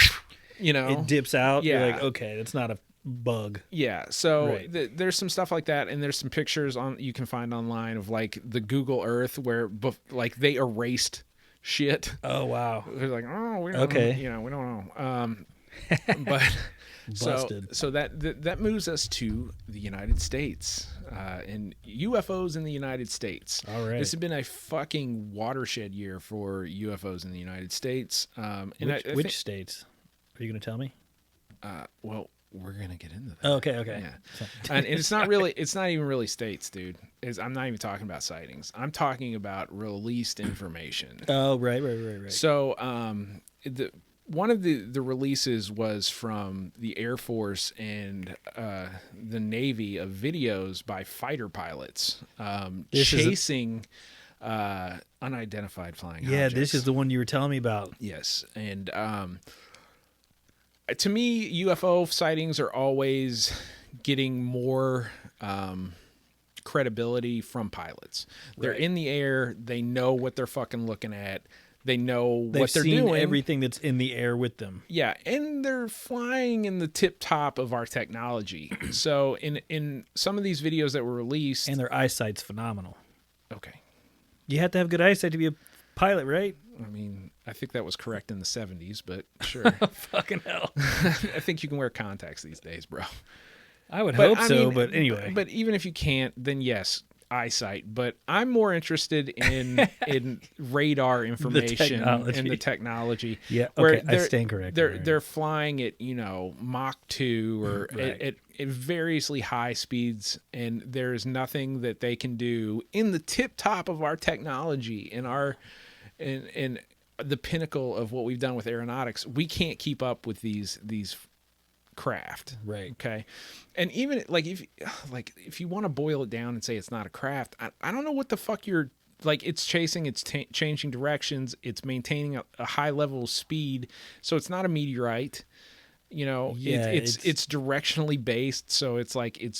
it dips out. You're Yeah. like, okay, that's not a bug. yeah. So Right. there's some stuff like that, and there's some pictures you can find online of like the Google Earth where like they erased shit. Oh wow. They're like, oh, we don't Okay. we don't know. But Busted. so that moves us to the United States and UFOs in the United States. All right. This has been a fucking watershed year for UFOs in the United States. And I Which think- states? Are you gonna tell me? well, we're gonna get into that. Oh, okay. Yeah. And it's not even really states, dude. I'm not even talking about sightings. I'm talking about released information. Oh, right. So, one of the releases was from the Air Force and the Navy of videos by fighter pilots This is a- chasing unidentified flying Yeah, objects. this is the one you were telling me about. Yes, and to me, UFO sightings are always getting more credibility from pilots. They're Right. in the air. They know what they're fucking looking at. They know They've what they're seen doing. everything that's in the air with them. Yeah, and they're flying in the tip top of our technology. So in some of these videos that were released, And their eyesight's phenomenal. okay, You have to have good eyesight to be a pilot, right? I mean, I think that was correct in the 70s, but sure. Fucking hell. I think you can wear contacts these days, bro. I would But, hope I so, mean, but anyway. But even if you can't, then yes, eyesight. But I'm more interested in radar information and the technology. Yeah, where okay, I stand corrected. They're flying at Mach 2 or Right. at variously high speeds, and there's nothing that they can do in the tip top of our technology and our and the pinnacle of what we've done with aeronautics. We can't keep up with these craft. Right. Okay. And even if you want to boil it down and say it's not a craft, I don't know what the fuck you're like. It's chasing, it's changing directions, it's maintaining a high level of speed. So it's not a meteorite. Yeah, it's directionally based. So it's like it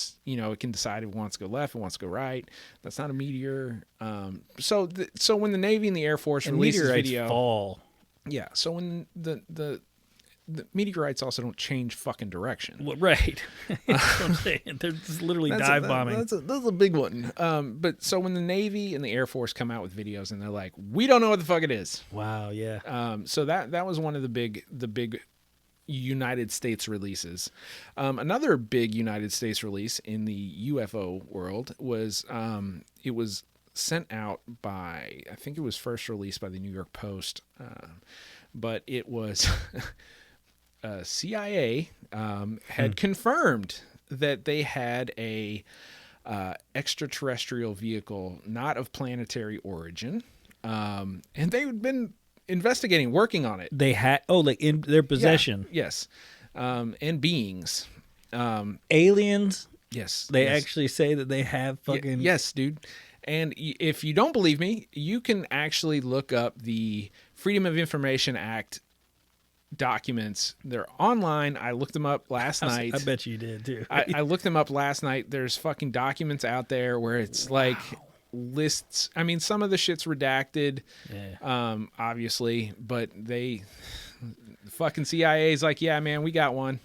can decide if it wants to go left, it wants to go right. That's not a meteor. So when the Navy and the Air Force and releases meteorites video, fall. yeah. So when the meteorites also don't change fucking direction. Well, right. That's what I'm saying. They're just literally dive bombing. That's a big one. But so when the Navy and the Air Force come out with videos and they're like, we don't know what the fuck it is. Wow, yeah. So that was one of the big United States releases. Another big United States release in the UFO world was it was sent out by, I think it was first released by the New York Post, but it was CIA had confirmed that they had a extraterrestrial vehicle not of planetary origin, and they'd been investigating, working on it. They had like in their possession. Yeah, yes, and beings. Aliens. Yes, They yes. actually say that they have fucking. Yes, dude. And if you don't believe me, you can actually look up the Freedom of Information Act documents. They're online. I looked them up last night. I bet you did too. I looked them up last night. There's fucking documents out there where it's like lists. I mean, some of the shit's redacted, obviously, but fucking CIA's like, yeah, man, we got one.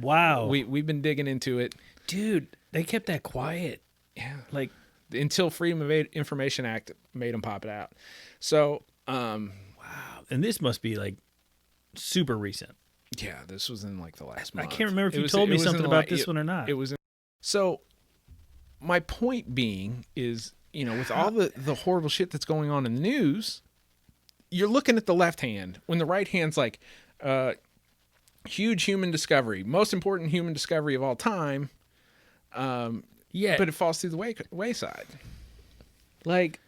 Wow. We've been digging into it. Dude, they kept that quiet. Yeah. Like, Until Freedom of Information Act made them pop it out. So, wow. And this must be like super recent. yeah, this was in like the last month. I can't remember if It you was- told it me was in something the about la- this one or not. It was. So, my point being is, with all the horrible shit that's going on in the news, you're looking at the left hand when the right hand's like, huge human discovery, most important human discovery of all time. Yeah. But it falls through the wayside. Like,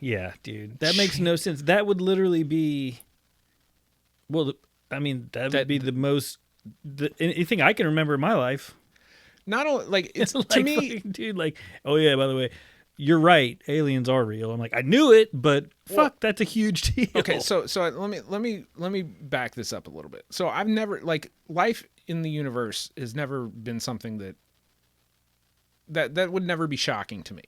yeah, dude. That makes no sense. That would literally be, well, I mean, that would be the most, anything I can remember in my life. Not only, like, it's Like, to me, fucking, dude, like, oh yeah, by the way, you're right. Aliens are real. I'm like, I knew it, but fuck, that's a huge deal. okay, so let me back this up a little bit. So I've never, like, life in the universe has never been something that would never be shocking to me.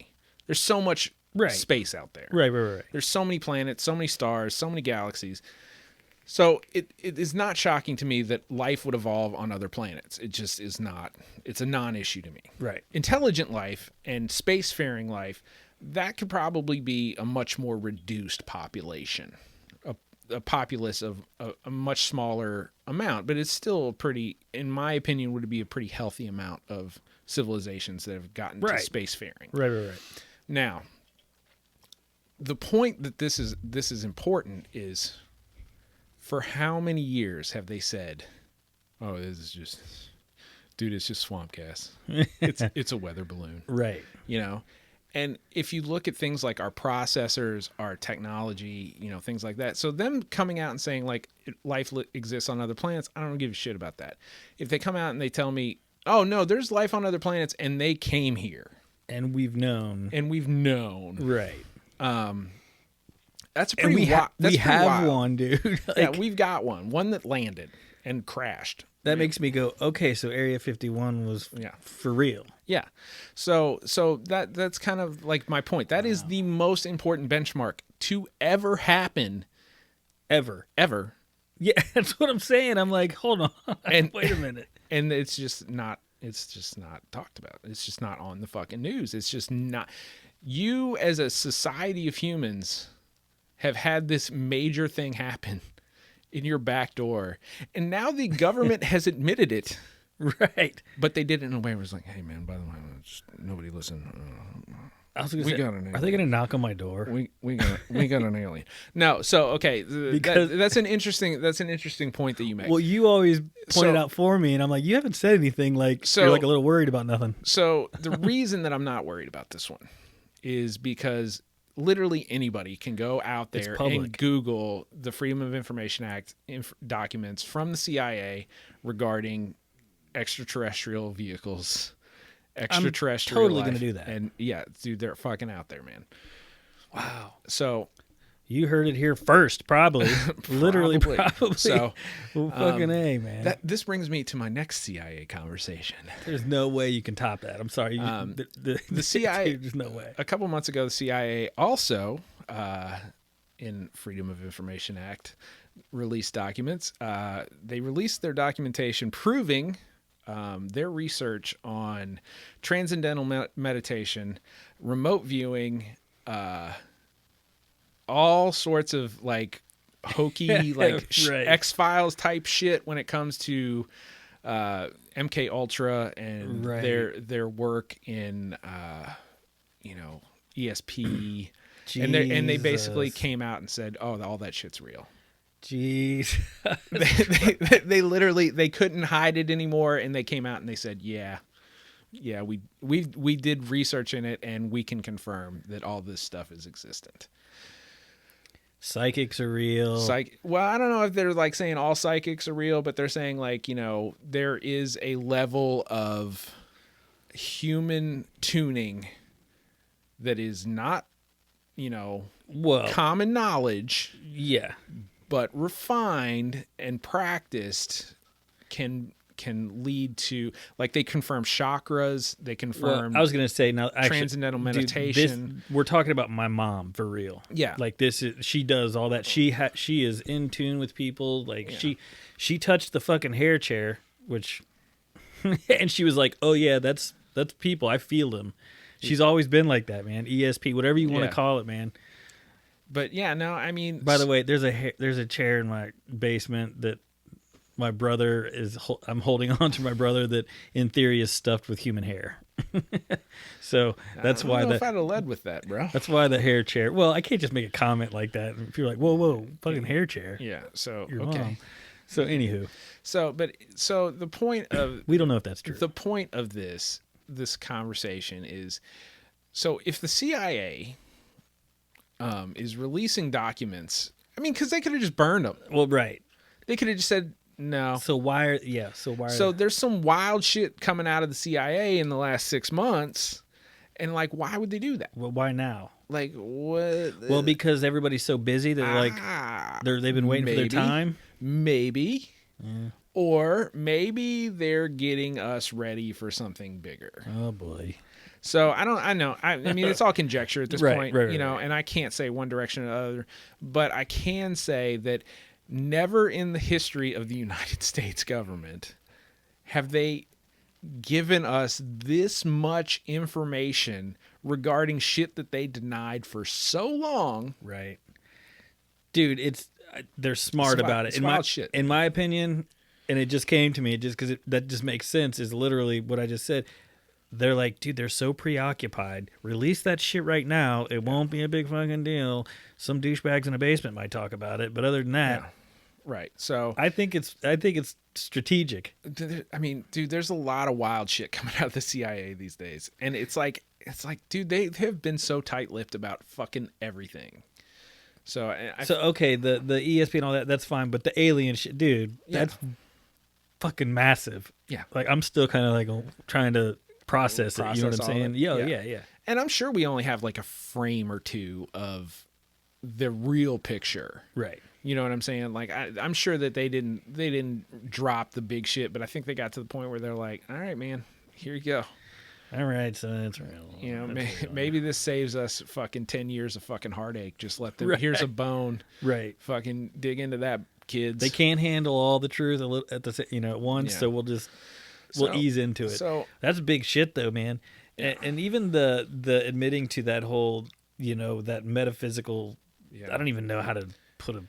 There's so much space out there. Right. There's so many planets, so many stars, so many galaxies. So it is not shocking to me that life would evolve on other planets. It just is not. It's a non-issue to me. Right. Intelligent life and spacefaring life, that could probably be a much more reduced population, a populace of a much smaller amount, but it's still pretty, in my opinion, would be a pretty healthy amount of civilizations that have gotten to spacefaring. Right. Now, the point that this is important is, for how many years have they said, "Oh, this is just, dude, it's just swamp gas. It's a weather balloon." Right. And if you look at things like our processors, our technology, things like that. So them coming out and saying like life exists on other planets, I don't give a shit about that. If they come out and they tell me, "Oh no, there's life on other planets and they came here." And we've known. Right. That's a And pretty we have wild. one, dude. Like, Yeah, we've got one that landed and crashed. that makes me go, okay, so Area 51 was for real. Yeah. So that's kind of like my point. That is the most important benchmark to ever happen ever. ever. Yeah, that's what I'm saying. I'm like, hold on, And wait a minute. And it's just not talked about. It's just not on the fucking news. It's just not. You as a society of humans have had this major thing happen in your back door, and now the government has admitted it. Right. But they did it in a way where it was like, hey man, by the way, just nobody listen. I was gonna We say, got an are they gonna knock on my door? We got an alien. No, so okay, Because- that's an interesting point that you make. Well, you always point it So- out for me, and I'm like, you haven't said anything. Like, So- you're like a little worried about nothing. So the reason that I'm not worried about this one is because literally anybody can go out It's there public. and Google the Freedom of Information Act documents from the CIA regarding extraterrestrial vehicles, extraterrestrial totally life. gonna do that. And yeah, dude, they're fucking out there, man. Wow. So You heard it here first, probably. Literally, probably. So well, fucking A, man. this brings me to my next CIA conversation. There's no way you can top that. I'm sorry. The CIA There's no way. A couple months ago, the CIA also, in Freedom of Information Act, released documents. They released their documentation proving their research on transcendental meditation, remote viewing, all sorts of like hokey, like Right. X-Files type shit when it comes to MK Ultra and Right. their work in ESP. And they basically Jesus. came out and said, "Oh, all that shit's real." Jeez. They literally they couldn't hide it anymore, and they came out and they said, "Yeah, we did research in it, and we can confirm that all this stuff is existent." Psychics are real. Well, I don't know if they're like saying all psychics are real, but they're saying like there is a level of human tuning that is not well, common knowledge, yeah. but refined and practiced can lead to, like, they confirm chakras, they Well, confirm I was gonna say now. Actually, transcendental dude, meditation. we're talking about my mom for real. Yeah. Like this is she does all that. She is in tune with people. Like Yeah. she touched the fucking hair chair, which, and she was like, "Oh yeah, that's people. I feel them." She's always been like that, man. ESP, whatever you want Yeah. to call it, man. But yeah, no, I mean, By the way, there's a chair in my basement that my brother is. I'm holding on to my brother that, in theory, is stuffed with human hair. So that's I why don't know the if I'd have led with that, bro. that's why the hair chair. Well, I can't just make a comment like that. If you're like, whoa, fucking hair chair. Yeah. So Your okay. mom. So anywho, So the point of we don't know if that's true. the point of this conversation is, so if the CIA is releasing documents, I mean, because they could have just burned them. Well, right. They could have just said no. So why are So why? So there's some wild shit coming out of the CIA in the last 6 months, and like, why would they do that? well, why now? Like, what? Well, because everybody's so busy that like they've been waiting for maybe. their time. Maybe. Or maybe they're getting us ready for something bigger. Oh boy. So I know. I mean, it's all conjecture at this Right, point, right, and I can't say one direction or the other, but I can say that never in the history of the United States government have they given us this much information regarding shit that they denied for so long. Right. Dude, they're smart It's wild- about it. it's wild shit. In my opinion, and it just came to me just because that just makes sense. Is literally what I just said. They're like, dude, they're so preoccupied. Release that shit right now. It won't be a big fucking deal. Some douchebags in a basement might talk about it, but other than that, Yeah. Right. So I think it's strategic. I mean, dude, there's a lot of wild shit coming out of the CIA these days, and it's like, dude, they have been so tight-lipped about fucking everything. So, Okay, the ESP and all that's fine, but the alien shit, dude, Yeah. that's fucking massive. Yeah. Like I'm still kind of like trying to process it. You know what Process I'm all saying? of it. Yeah. and I'm sure we only have like a frame or two of the real picture. Right. You know what I'm saying? Like I'm sure that they didn't drop the big shit, but I think they got to the point where they're like, all right, man, here you go. All right, so that's real. You know, That's real. maybe this saves us fucking 10 years of fucking heartache. Just let them. Right. Here's a bone. Right. Fucking dig into that, kids. They can't handle all the truth at once, Yeah. so we'll So- ease into it. So That's big shit, though, man. Yeah. And even the admitting to that whole, that metaphysical. yeah. I don't even know how to put a the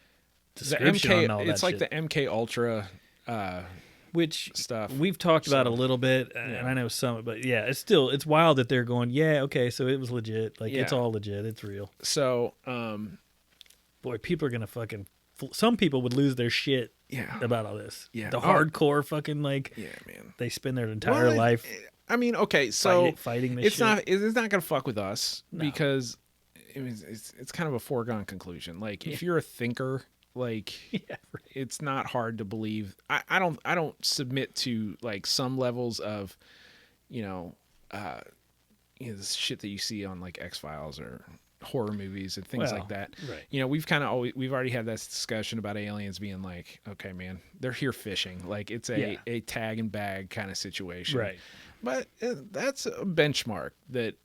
description MK. on all that. It's like shit. the MK Ultra which stuff. we've talked about a So, little bit, yeah. and I know some, but yeah, it's wild that they're going, yeah, okay, so it was legit, like it's Yeah. all legit, it's real. So Boy, people are gonna fucking. Some people would lose their shit yeah. about all this. Yeah. The Oh. hardcore fucking like Yeah, man. they spend their entire Well, life I mean, okay, so fighting this it's shit. it's not gonna fuck with us No. because it's kind of a foregone conclusion. Like if you're a thinker, like Yeah, right. it's not hard to believe. I don't submit to like some levels of, this shit that you see on like X-Files or horror movies and things Well, like that. right. We've already had this discussion about aliens being like, okay, man, they're here fishing. Like it's Yeah. a tag and bag kind of situation. Right. But that's a benchmark that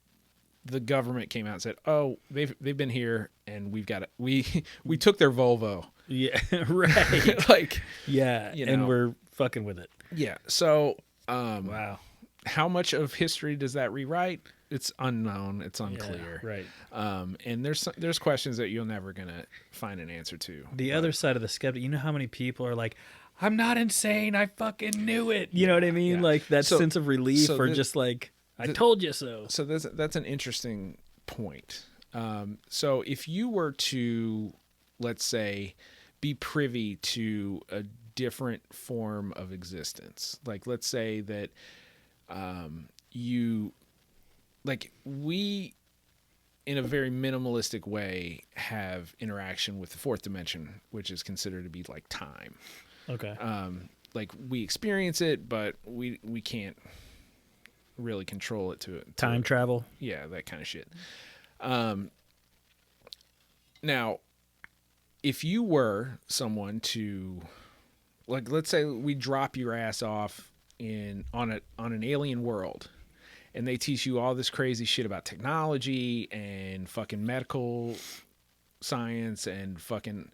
the government came out and said, "Oh, they've been here, and we took their Volvo." Yeah, right. Like, Yeah, You and know. we're fucking with it. yeah. So, Wow. how much of history does that rewrite? It's unknown. It's Yeah, unclear. right. And there's questions that you're never gonna find an answer to. The other side of the skeptic, you know how many people are like, I'm not insane, I fucking knew it. You know what I mean? Yeah. Like that So- sense of relief so or thi- just like, I thi- told you so. So that's an interesting point. So if you were to, let's say, be privy to a different form of existence, like let's say that we, in a very minimalistic way, have interaction with the fourth dimension, which is considered to be like time. Okay. Like we experience it, but we can't really control it to Time travel. yeah, that kind of shit. Now, if you were someone to, like, let's say we drop your ass off on an alien world, and they teach you all this crazy shit about technology and fucking medical science and fucking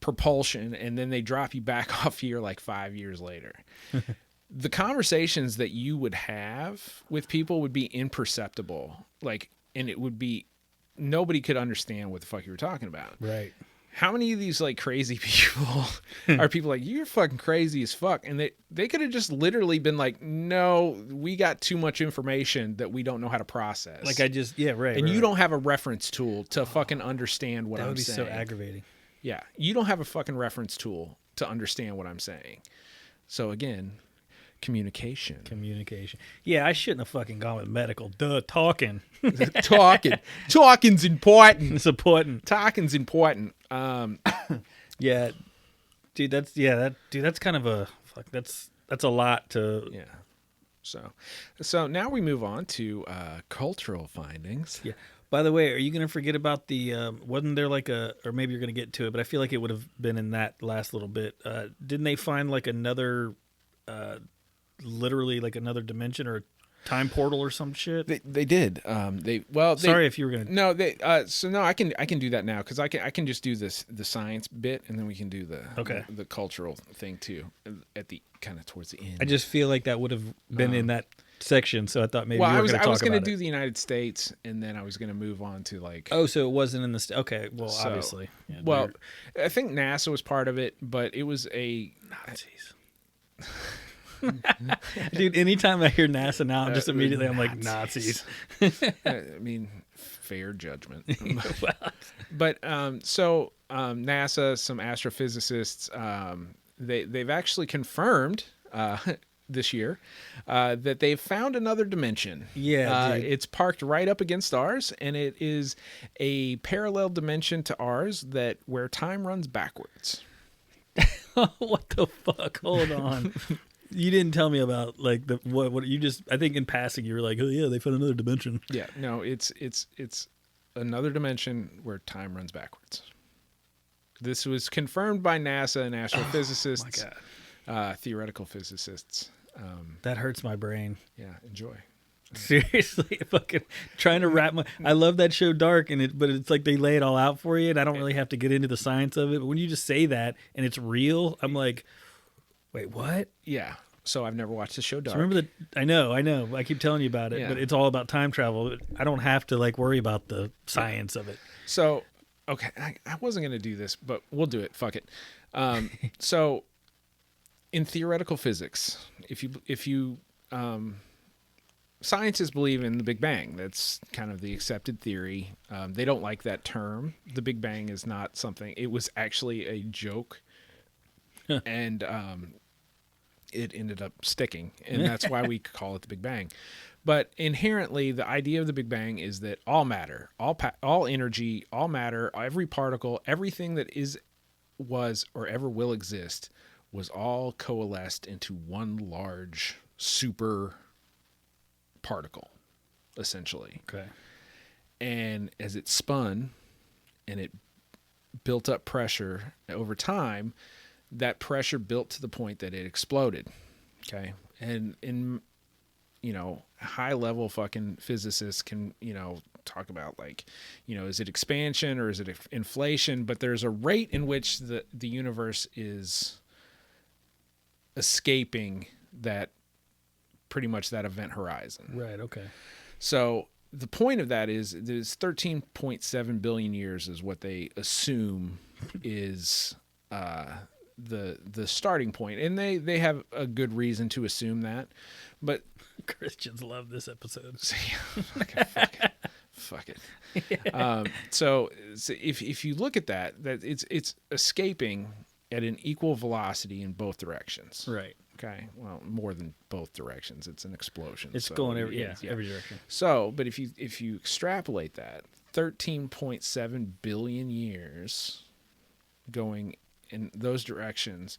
propulsion, and then they drop you back off here like 5 years later. The conversations that you would have with people would be imperceptible. Like, and it would be, nobody could understand what the fuck you were talking about. Right. How many of these like crazy people are people like, you're fucking crazy as fuck? And they could have just literally been like, no, we got too much information that we don't know how to process. Like yeah, right. and right, you right. don't have a reference tool to fucking understand what That I'm would be saying. so aggravating. Yeah. You don't have a fucking reference tool to understand what I'm saying. So again, communication. Communication. Yeah, I shouldn't have fucking gone with medical. Duh, talking. Talking's important. It's important. Talking's important. Yeah, dude. That's kind of a fuck. That's a lot to. Yeah. So now we move on to cultural findings. Yeah. By the way, are you gonna forget about the? Wasn't there like or maybe you're gonna get to it, but I feel like it would have been in that last little bit. Didn't they find like another, literally like another dimension or a time portal or some shit? They did. Sorry if you were gonna. No, I can do that now because I can just do the science bit and then we can do the cultural thing too at the kind of towards the end. I just feel like that would have been in that section, so I thought maybe well, you were I was going to talk going to about do it. the United States and then I was going to move on to like. Oh, so it wasn't in the okay. Well, So- obviously. Yeah, Well, I think NASA was part of it, but it was a Nazis. Dude, anytime I hear NASA now, I'm just immediately I'm like Nazis. I mean, fair judgment. But NASA, some astrophysicists, they've actually confirmed this year that they've found another dimension. Yeah, dude. It's parked right up against ours, and it is a parallel dimension to ours where time runs backwards. What the fuck? Hold on. You didn't tell me about like what you just. I think in passing you were like, oh yeah, they found another dimension. Yeah, no, it's another dimension where time runs backwards. This was confirmed by NASA and astrophysicists, Oh my God. Theoretical physicists. That hurts my brain. Yeah, enjoy. Seriously, fucking trying to wrap my. I love that show, Dark, but it's like they lay it all out for you, and I don't really have to get into the science of it. But when you just say that and it's real, I'm like, wait, what? Yeah. So I've never watched the show Dark. So remember that? I know. I keep telling you about it, Yeah. but it's all about time travel. I don't have to like worry about the science of it. So, okay, I wasn't going to do this, but we'll do it. Fuck it. So, in theoretical physics, if you scientists believe in the Big Bang. That's kind of the accepted theory. They don't like that term. The Big Bang is not something. It was actually a joke, and it ended up sticking, and that's why we call it the Big Bang. But inherently, the idea of the Big Bang is that all matter, all energy, all matter, every particle, everything that was, or ever will exist, was all coalesced into one large super particle, essentially. Okay. And as it spun and it built up pressure over time, that pressure built to the point that it exploded. Okay. And in, high level fucking physicists can, talk about like, is it expansion or is it inflation? But there's a rate in which the universe is escaping that pretty much that event horizon. Right. Okay. So the point of that is 13.7 billion years is what they assume is the starting point, and they have a good reason to assume that. But Christians love this episode. Fuck it. Yeah. So if you look at that it's escaping at an equal velocity in both directions. Right. Okay. Well, more than both directions. It's an explosion. It's going every direction. So, but if you extrapolate that, 13.7 billion years going in those directions,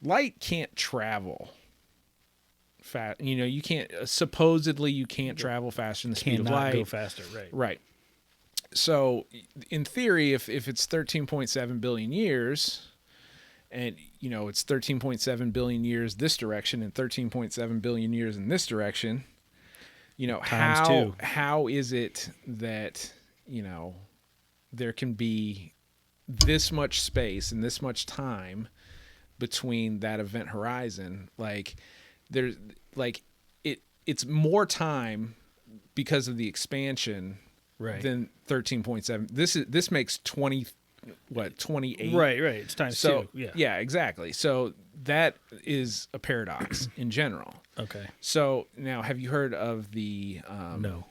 light can't travel fast. You can't supposedly you can't travel faster than the speed of light. Go faster. Right. Right. So, in theory, if it's 13.7 billion years. And, it's 13.7 billion years this direction and 13.7 billion years in this direction. How is it that, there can be this much space and this much time between that event horizon? Like, there's like it's more time because of the expansion than 13.7. This makes 28. Right. It's times two. Yeah, exactly. So that is a paradox in general. Okay. So now, have you heard of the no.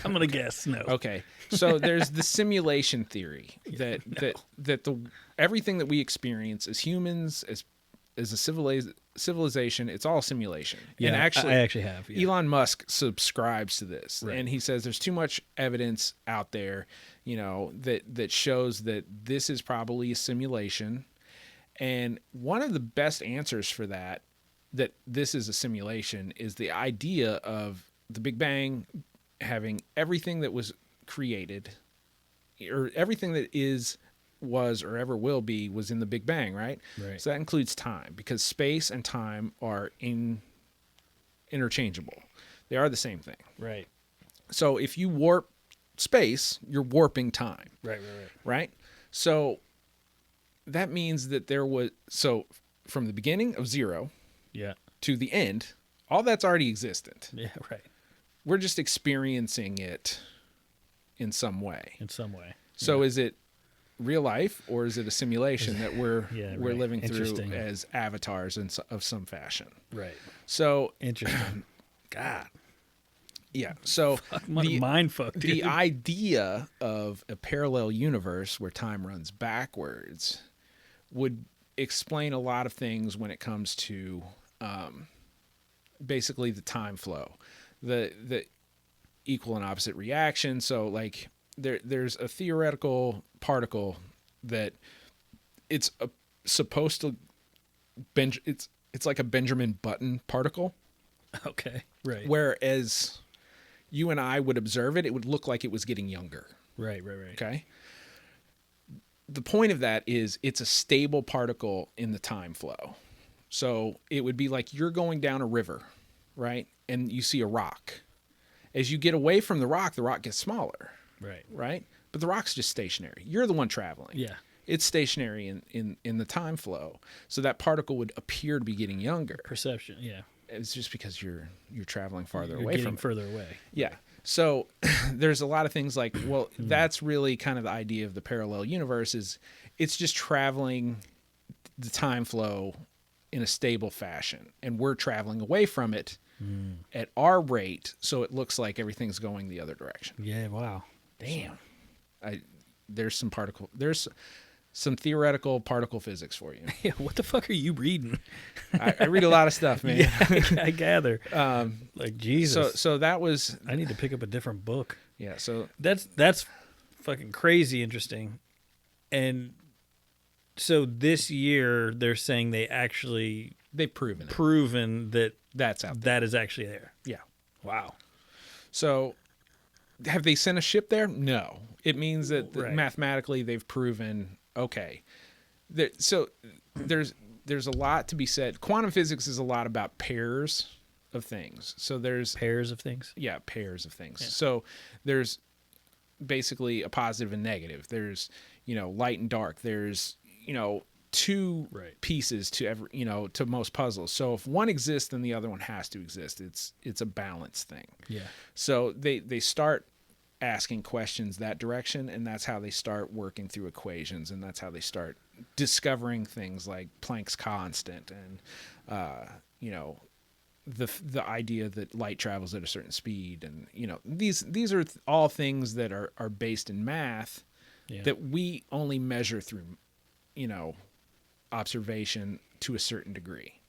I'm gonna guess no. Okay. So there's the simulation theory that the everything that we experience as humans, as a civilization, it's all simulation. Yeah, and actually, I actually have. Yeah. Elon Musk subscribes to this, Right. and he says there's too much evidence out there, that shows that this is probably a simulation. And one of the best answers for that this is a simulation is the idea of the Big Bang having everything that was created, or everything that was or ever will be was in the Big Bang, right? Right. So that includes time, because space and time are interchangeable. They are the same thing. Right. So if you warp space, you're warping time. Right? So that means that from the beginning of zero to the end, all that's already existent. Yeah, right. We're just experiencing it in some way. So is it real life, or is it a simulation that we're living through as avatars of some fashion? Right. So interesting. God. Yeah. So mind fuck, dude. The idea of a parallel universe where time runs backwards would explain a lot of things when it comes to basically the time flow, the equal and opposite reaction. So like there's a theoretical particle that it's supposed to it's like a Benjamin Button particle. Okay. Right. Whereas you and I would observe it would look like it was getting younger. Right. Okay. The point of that is it's a stable particle in the time flow. So it would be like you're going down a river, right? And you see a rock. As you get away from the rock gets smaller, Right. right? But the rock's just stationary. You're the one traveling. Yeah. It's stationary in the time flow. So that particle would appear to be getting younger. Perception. Yeah. It's just because you're traveling farther You're away getting from it. further away. Yeah. So there's a lot of things like, well, that's really kind of the idea of the parallel universe is it's just traveling the time flow in a stable fashion. And we're traveling away from it at our rate. So it looks like everything's going the other direction. Yeah. Wow. Damn. There's some theoretical particle physics for you. Yeah. What the fuck are you reading? I read a lot of stuff, man. Yeah, I gather. Like Jesus. So that was, I need to pick up a different book. yeah. So That's fucking crazy interesting. And so this year they're saying they actually they've proven it. proven that That's out there. that is actually there. Yeah. Wow. So have they sent a ship there? No. It means that Right. mathematically they've proven, okay. So there's a lot to be said. Quantum physics is a lot about pairs of things. So there's Pairs of things. yeah, pairs of things. Yeah. So there's basically a positive and negative. There's, light and dark. There's, two Right. pieces to every, to most puzzles. So if one exists, then the other one has to exist. It's a balance thing. Yeah. So they start asking questions that direction, and that's how they start working through equations, and that's how they start discovering things like Planck's constant and the idea that light travels at a certain speed, and these are all things that are based in math Yeah. that we only measure through observation to a certain degree.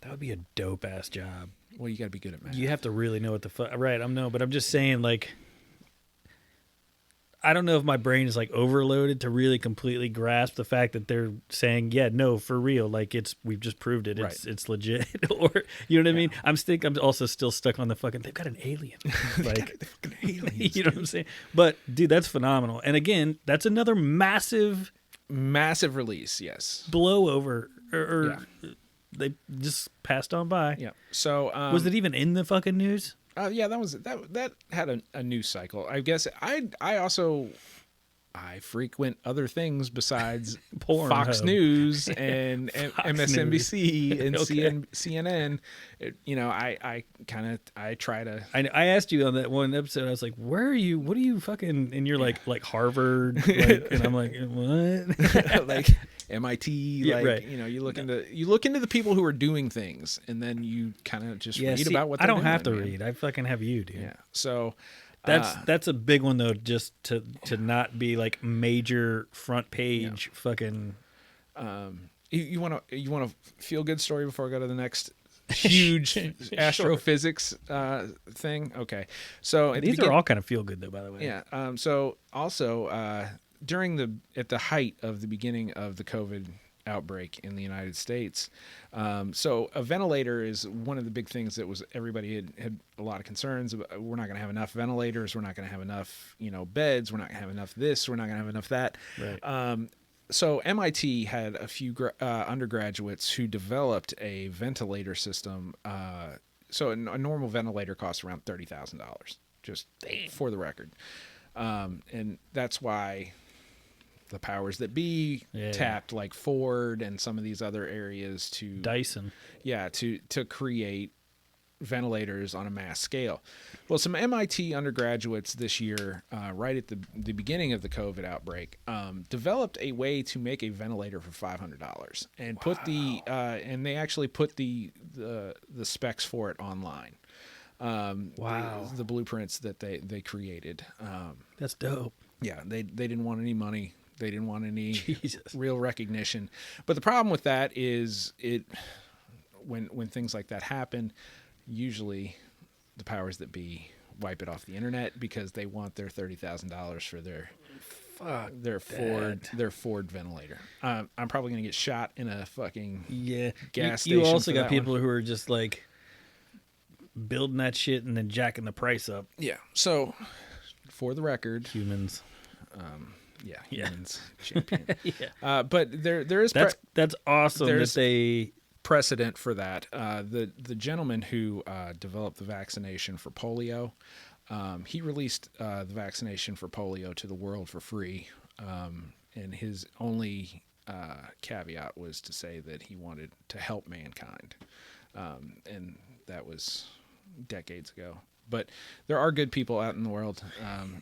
That would be a dope ass job. Well, you got to be good at math. You have to really know what the fuck. Right. But I'm just saying, like, I don't know if my brain is like overloaded to really completely grasp the fact that they're saying, yeah, no, for real. Like we've just proved it. It's legit. Or, you know what I mean? I'm also still stuck on the fucking, they've got an alien. Like, aliens, you know what I'm saying? But dude, that's phenomenal. And again, that's another massive release. Yes. blowover or they just passed on by. Yeah. So Was it even in the fucking news? yeah, that had a news cycle. I guess I frequent other things besides Fox Pornhub. News and Fox MSNBC and Okay. CNN. I try to. I asked you on that one episode. I was like, "Where are you? What are you fucking?" And you're like Harvard, and I'm like, "What?" like MIT, Yeah, like right. you look into the people who are doing things, and then you kind of just read see, about what I they're don't have to doing, man. read. I fucking have you, dude. Yeah. So That's a big one though. Just to not be like major front page fucking. you want to feel good story before I go to the next huge astrophysics thing. Okay. So at the These are all kind of feel good though, by the way. yeah. So also at the height of the beginning of the COVID outbreak in the United States, so a ventilator is one of the big things that was everybody had a lot of concerns about. We're not going to have enough ventilators. We're not going to have enough beds. We're not going to have enough this. We're not going to have enough that. Right. So MIT had a few undergraduates who developed a ventilator system. So a normal ventilator costs around $30,000, just for the record. And that's why the powers that be tapped like Ford and some of these other areas to Dyson. to create ventilators on a mass scale. Well, some MIT undergraduates this year, right at the beginning of the COVID outbreak, developed a way to make a ventilator for $500 and put and they actually put the specs for it online. Wow. The blueprints that they created. That's dope. Yeah, they didn't want any money. They didn't want any Jesus. real recognition. But the problem with that is when things like that happen, usually the powers that be wipe it off the internet because they want their $30,000 for their Ford ventilator. I'm probably gonna get shot in a fucking gas You station also for got that people one. who are just like building that shit and then jacking the price up. Yeah. So for the record, Humans. yeah, Yeah. humans champion. Yeah. But there is That's awesome that they precedent for that. The gentleman who developed the vaccination for polio, he released the vaccination for polio to the world for free, and his only caveat was to say that he wanted to help mankind, and that was decades ago. But there are good people out in the world.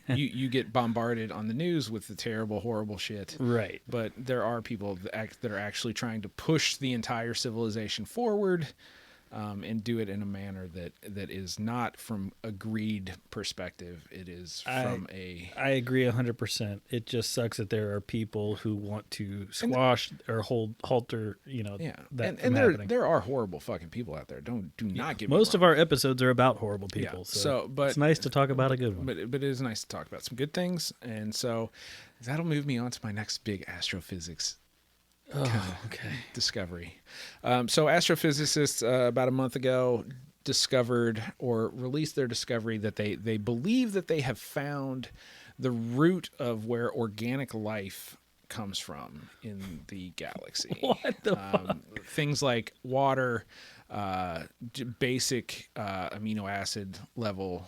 You get bombarded on the news with the terrible, horrible shit. Right. But there are people that are actually trying to push the entire civilization forward, and do it in a manner that is not from a greed perspective. It is from I agree 100%. It just sucks that there are people who want to squash or halter, that from happening. There are horrible fucking people out there. Do not get me Most wrong. of our episodes are about horrible people. Yeah. But it's nice to talk about a good one. But it is nice to talk about some good things, and so that'll move me on to my next big astrophysics discovery. So astrophysicists about a month ago discovered or released their discovery that they believe that they have found the root of where organic life comes from in the galaxy. What the fuck? Things like water, basic amino acid level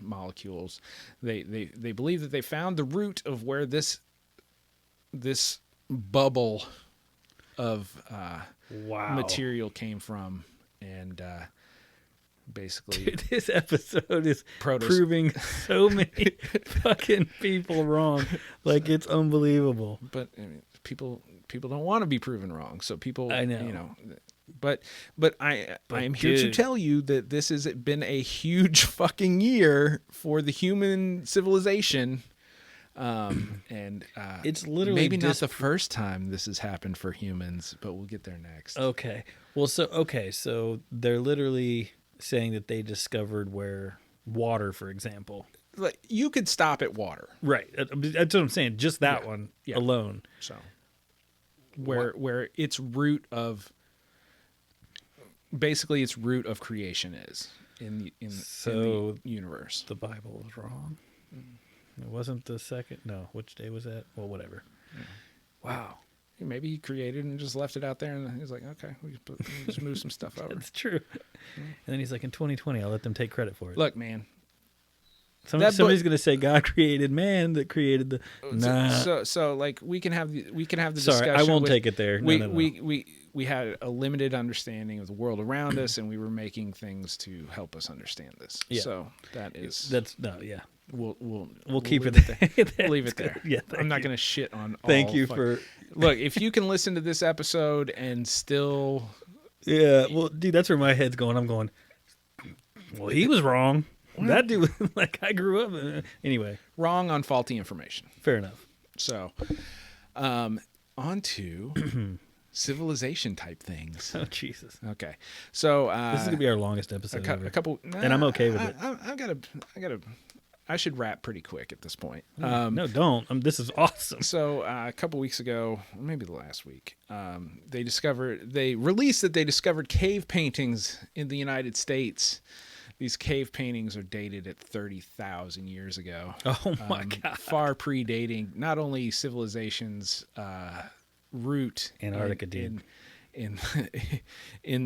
molecules. They believe that they found the root of where this bubble of material came from, and basically Dude, this episode is proving so many fucking people wrong. Like, it's unbelievable. But I mean, people don't want to be proven wrong, so people, I know. But I am here to tell you that this has been a huge fucking year for the human civilization. And it's literally maybe not the first time this has happened for humans, but we'll get there next. Okay. Well, so they're literally saying that they discovered where water, for example. Like, you could stop at water. Right. That's what I'm saying. Just that one alone. So where its root of creation is in the universe. The Bible was wrong. It wasn't the second. No, which day was that? Well, whatever. Yeah. Wow. Maybe he created and just left it out there, and he's like, okay, we just move some stuff over. That's true. And then he's like, in 2020, I'll let them take credit for it. Look, man. Somebody's going to say God created man that created the. Nah. So like we can have the discussion. Sorry, I won't take it there. We had a limited understanding of the world around us, and we were making things to help us understand this. Yeah. So yeah. We'll keep it there. We'll leave it there. Yeah, I'm not going to shit on. Thank you for. Look, if you can listen to this episode and still. Yeah, well, dude, that's where my head's going. I'm going. Well, he was wrong. That dude, like, I grew up. Anyway, wrong on faulty information. Fair enough. So, on to civilization type things. Oh, Jesus. Okay, so this is gonna be our longest episode. A couple, and I'm okay with it. I gotta. I should wrap pretty quick at this point. No, don't. This is awesome. So a couple weeks ago, maybe the last week, they released that they discovered cave paintings in the United States. These cave paintings are dated at 30,000 years ago. Oh my God. Far predating not only civilization's root Antarctica in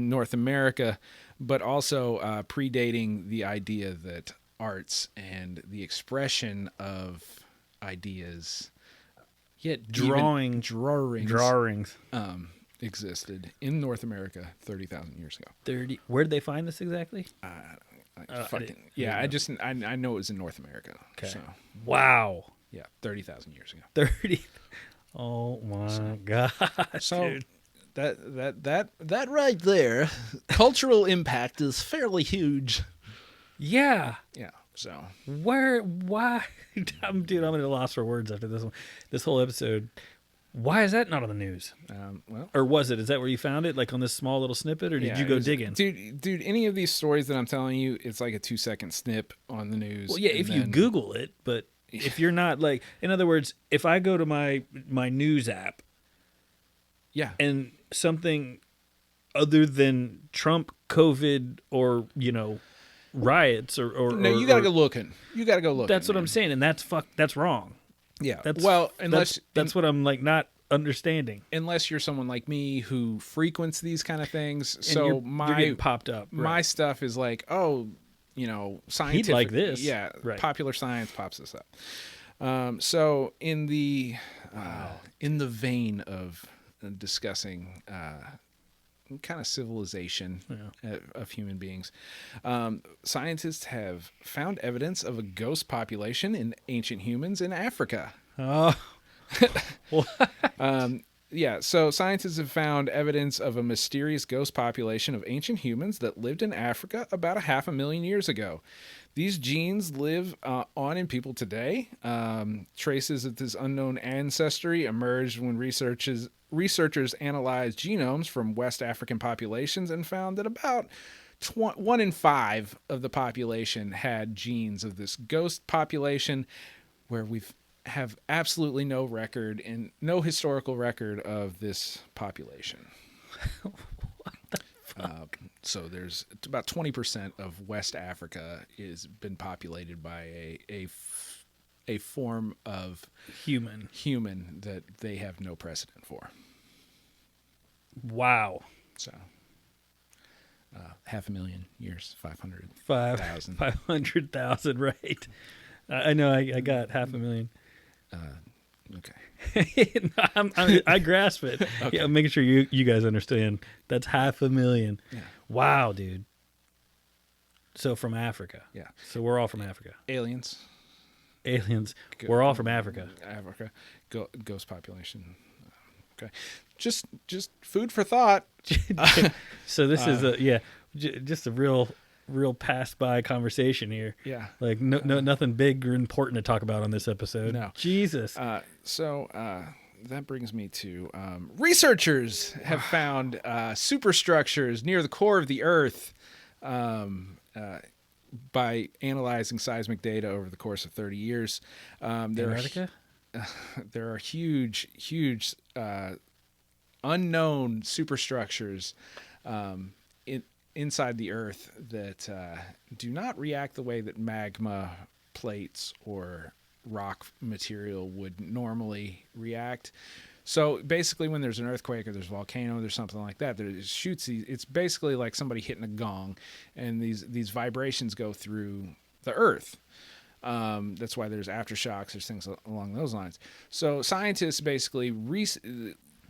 North America, but also predating the idea that arts and the expression of ideas, yet drawings existed in North America 30,000 years ago. Where did they find this exactly? I know it was in North America. Okay. So, wow. Yeah, 30,000 years ago. 30. Oh my God. So dude. that right there, cultural impact is fairly huge. Yeah. Yeah. So why? Dude, I'm at a loss for words after this one. This whole episode. Why is that not on the news? Well, or was it? Is that where you found it? Like on this small little snippet, or did you go digging? Dude, any of these stories that I'm telling you, it's like a 2-second snip on the news. Well, yeah, if you Google it, but if you're not like, in other words, if I go to my news app, yeah, and something other than Trump, COVID, or riots, or no, you got to go looking. You got to go looking. That's what I'm saying, and that's wrong. Yeah. That's well, unless that's what I'm like not understanding. unless you're someone like me who frequents these kind of things. And So you're my getting popped up. my Right. stuff is like, oh, scientific. like this. Yeah, Right. popular science pops this up. So in the vein of discussing kind of civilization of human beings, scientists have found evidence of a ghost population in ancient humans in Africa. Oh, Yeah, so scientists have found evidence of a mysterious ghost population of ancient humans that lived in Africa about 500,000 years ago. These genes live on in people today. Traces of this unknown ancestry emerged when researchers analyzed genomes from West African populations and found that about 1 in 5 of the population had genes of this ghost population, where we've have absolutely no record and no historical record of this population. So there's about 20% of West Africa is been populated by a form of human that they have no precedent for. wow. So 500,000 years, 500,000. 500,000, right. I know I got 500,000. Okay. No, I grasp it. Okay. Yeah, I'm making sure you guys understand. That's 500,000. Yeah. Wow, dude. So from Africa. Yeah. So we're all from Africa. Aliens. We're all from Africa. Africa. Ghost population. Okay. Just food for thought. So this is just a real pass by conversation here. Yeah. Like no nothing big or important to talk about on this episode. No. Jesus. So that brings me to researchers have found superstructures near the core of the Earth by analyzing seismic data over the course of 30 years. Antarctica? There are huge unknown superstructures inside the Earth that do not react the way that magma plates or rock material would normally react. So basically, when there's an earthquake or there's a volcano, there's something like that, there shoots these. It's basically like somebody hitting a gong, and these vibrations go through the Earth. That's why there's aftershocks. There's things along those lines. So scientists basically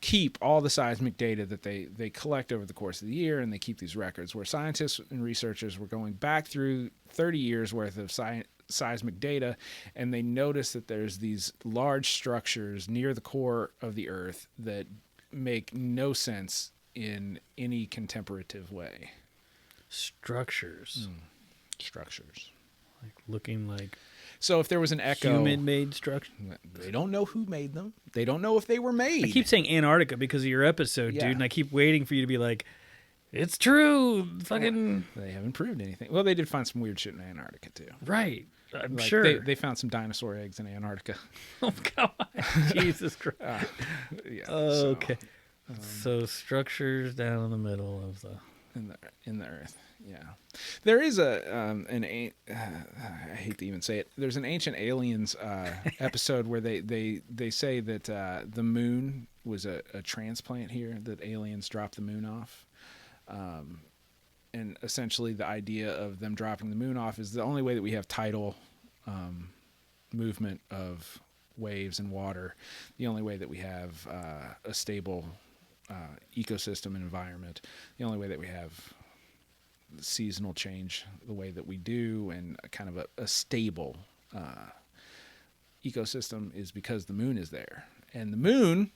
keep all the seismic data that they collect over the course of the year, and they keep these records where scientists and researchers were going back through 30 years worth of seismic data, and they notice that there's these large structures near the core of the Earth that make no sense in any contemplative way. Structures. Structures. Like looking like So if there was an echo, human-made structure. they don't know who made them. They don't know if they were made. I keep saying Antarctica because of your episode, Yeah. dude, and I keep waiting for you to be like, it's true. Fucking They haven't proved anything. Well, they did find some weird shit in Antarctica too. right. I'm Like, sure. they found some dinosaur eggs in Antarctica. Oh God, Jesus Christ. Yeah. Okay. So structures down in the middle of the. In the Earth. Yeah. There is I hate to even say it. There's an Ancient Aliens episode where they say that the moon was a transplant here, that aliens dropped the moon off. And essentially the idea of them dropping the moon off is the only way that we have tidal movement of waves and water, the only way that we have a stable ecosystem and environment, the only way that we have seasonal change the way that we do, and a kind of a stable ecosystem, is because the moon is there. And the moon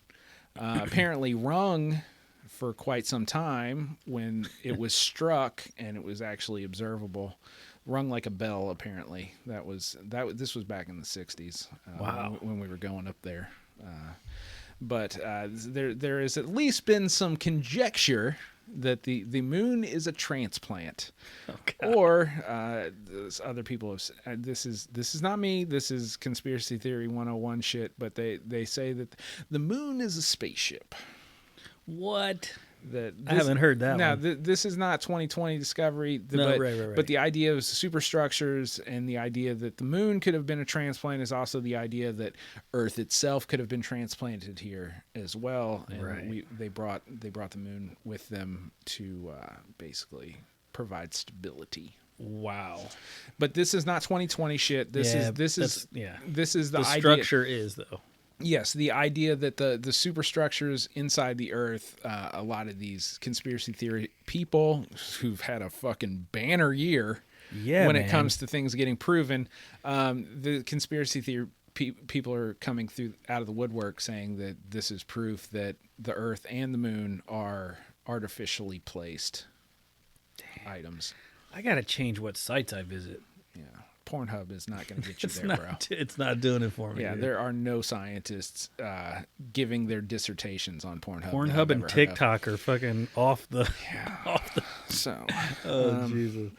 apparently rung for quite some time when it was struck, and it was actually observable. Rung like a bell, apparently. This was back in the 60s. Wow. When we were going up there. But there has at least been some conjecture that the moon is a transplant. Oh, or other people have said, this is not me, this is conspiracy theory 101 shit, but they say that the moon is a spaceship. What? I haven't heard that now, one. this is not 2020 discovery. No, right. But the idea of superstructures and the idea that the moon could have been a transplant is also the idea that Earth itself could have been transplanted here as well. And Right. they brought the moon with them to basically provide stability. Wow. But this is not 2020 shit. This is the idea. structure is though. Yes, the idea that the superstructures inside the Earth, a lot of these conspiracy theory people who've had a fucking banner year Yeah, when man. it comes to things getting proven, the conspiracy theory people are coming through out of the woodwork saying that this is proof that the Earth and the moon are artificially placed items. I gotta change what sites I visit. Yeah, Pornhub is not going to get you It's there, not. bro. It's not doing it for me. Yeah, dude. there are no scientists giving their dissertations on Pornhub. that I've Pornhub ever and heard of. TikTok are fucking off the. So, Oh Jesus!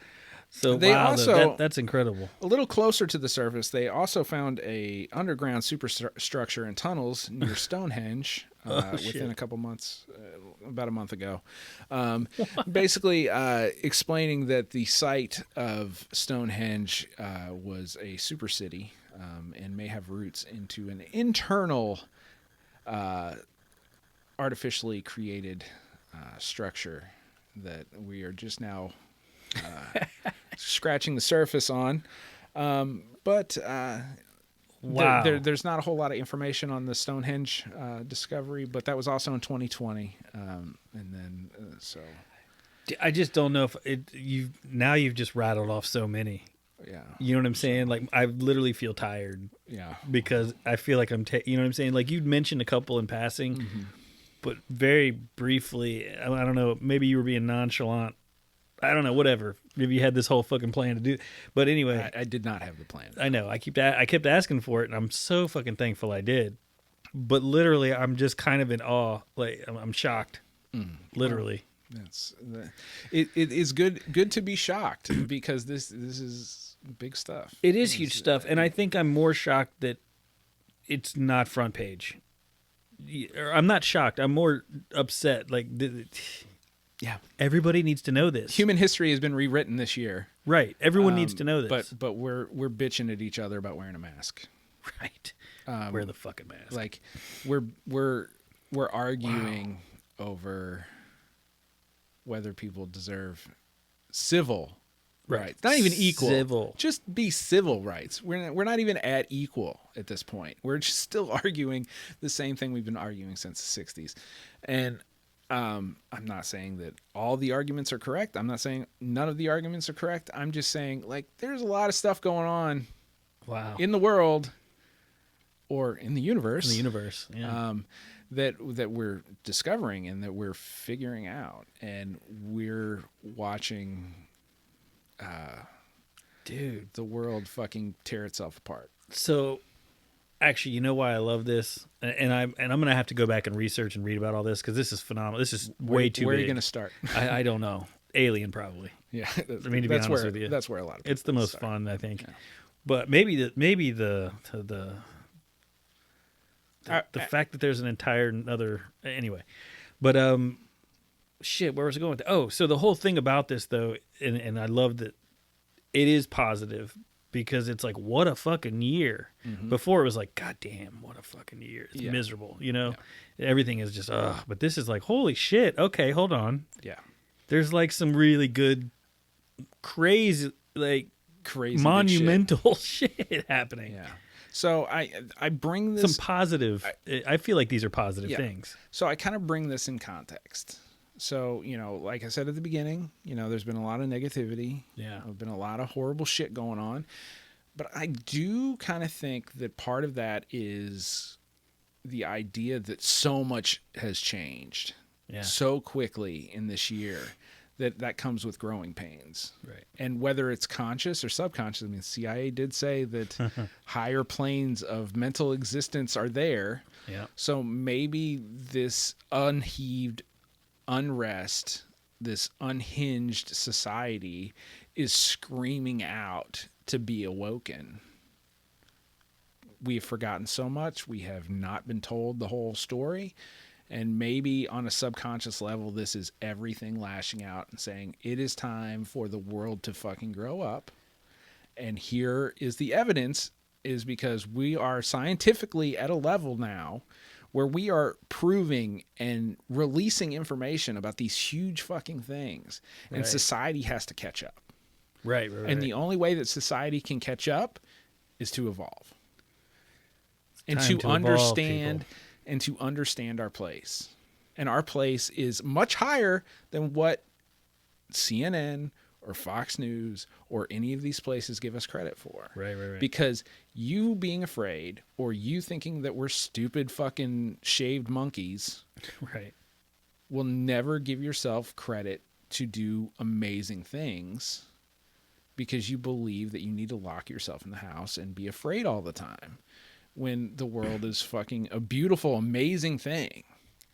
So they wow, also- that's incredible. a little closer to the surface, they also found a underground superstructure in tunnels near Stonehenge within shit. a couple months, about a month ago. Basically, explaining that the site of Stonehenge was a super city and may have roots into an internal, artificially created structure that we are just now scratching the surface on. But Wow. there's not a whole lot of information on the Stonehenge discovery, but that was also in 2020. And then, so, I just don't know if you've just rattled off so many. yeah. You know what I'm saying? Like I literally feel tired Yeah. because I feel like you know what I'm saying? Like you'd mentioned a couple in passing, Mm-hmm. but very briefly, I don't know, maybe you were being nonchalant. I don't know, whatever. Maybe you had this whole fucking plan to do. But anyway, I did not have the plan. I know. I kept asking for it, and I'm so fucking thankful I did. But literally, I'm just kind of in awe. Like I'm shocked. Literally. It is good to be shocked because this is big stuff. It is huge stuff, and I think I'm more shocked that it's not front page. Or I'm not shocked. I'm more upset. Like, Yeah. everybody needs to know this. Human history has been rewritten this year. Right. Everyone needs to know this. But we're bitching at each other about wearing a mask. Right. Wear the fucking mask. Like we're arguing over whether people deserve civil rights. Not even equal. Civil. Just be civil rights. We're not even at equal at this point. We're just still arguing the same thing we've been arguing since the 60s. And I'm not saying that all the arguments are correct. I'm not saying none of the arguments are correct. I'm just saying, like, there's a lot of stuff going on Wow. in the world or in the universe. In the universe. Yeah. That we're discovering and that we're figuring out, and we're watching Dude. the world fucking tear itself apart. So, actually, you know why I love this, and I'm gonna have to go back and research and read about all this because this is phenomenal. This is way too Where are big. you going to start? I don't know. Alien probably. Yeah, I mean, to be honest with you, that's where a lot of it's the people most start. fun, I think. Yeah. But maybe the fact that there's an entire another anyway. But shit, where was I going with that? Oh, so the whole thing about this though, and I love that it is positive because it's like what a fucking year. Before it was like, God damn, what a fucking year. It's Yeah. miserable, you know? Everything is just but this is like, holy shit, okay, hold on. Yeah, There's like some really good crazy crazy big shit. monumental shit happening. Yeah. So I bring Some this. positive. I feel like these are positive Yeah. things. So I kind of bring this in context. So, like I said at the beginning, there's been a lot of negativity. Yeah. There's been a lot of horrible shit going on. But I do kind of think that part of that is the idea that so much has changed Yeah. so quickly in this year that comes with growing pains. Right. And whether it's conscious or subconscious, I mean, CIA did say that higher planes of mental existence are there. Yeah. So maybe this unheaved unrest, this unhinged society is screaming out to be awoken. We have forgotten so much. We have not been told the whole story. And maybe on a subconscious level, this is everything lashing out and saying, it is time for the world to fucking grow up. And here is the evidence, is because we are scientifically at a level now where we are proving and releasing information about these huge fucking things. And society has to catch up. Right. And the only way that society can catch up is to evolve. And to understand and to understand our place. And our place is much higher than what CNN or Fox News or any of these places give us credit for. Right. Because you being afraid, or you thinking that we're stupid fucking shaved monkeys, Right. will never give yourself credit to do amazing things, because you believe that you need to lock yourself in the house and be afraid all the time, when the world is fucking a beautiful, amazing thing.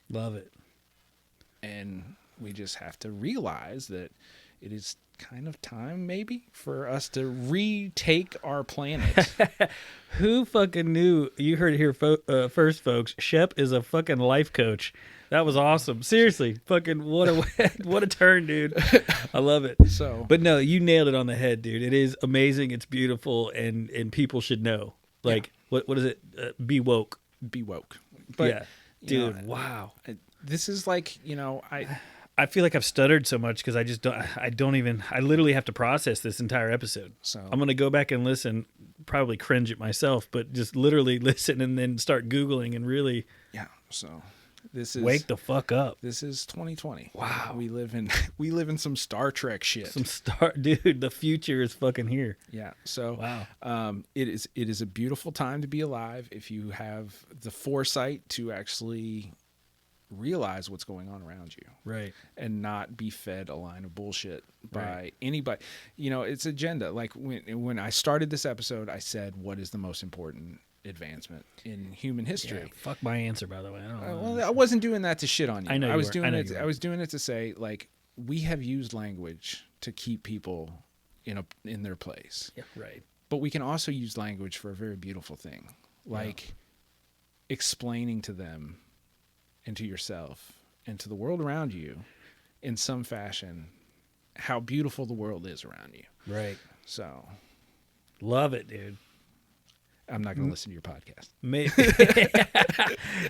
Love it. And we just have to realize that it is kind of time, maybe, for us to retake our planet. Who fucking knew? You heard it here first, folks. Shep is a fucking life coach. That was awesome. Seriously, fucking what a turn, dude. I love it. So, But no, you nailed it on the head, dude. It is amazing. It's beautiful, and people should know. Like, what is it? Be woke. be woke. But, yeah, dude. Wow. This is like, I feel like I've stuttered so much because I literally have to process this entire episode. So I'm going to go back and listen, probably cringe it myself, but just literally listen and then start Googling and really so this is wake the fuck up. This is 2020. Wow. We live in some Star Trek shit. Dude, the future is fucking here. Yeah. So wow. It is a beautiful time to be alive if you have the foresight to actually realize what's going on around you, right, and not be fed a line of bullshit by anybody. It's agenda. Like when I started this episode, I said, what is the most important advancement in human history? Yeah, fuck my answer, by the way. Well, I wasn't doing that to shit on you. I know I was doing it. I was doing it to say, like, we have used language to keep people in their place. Yeah, right. But we can also use language for a very beautiful thing, like explaining to them and to yourself and to the world around you in some fashion how beautiful the world is around you. Right. So love it, dude. I'm not going to listen to your podcast. Maybe.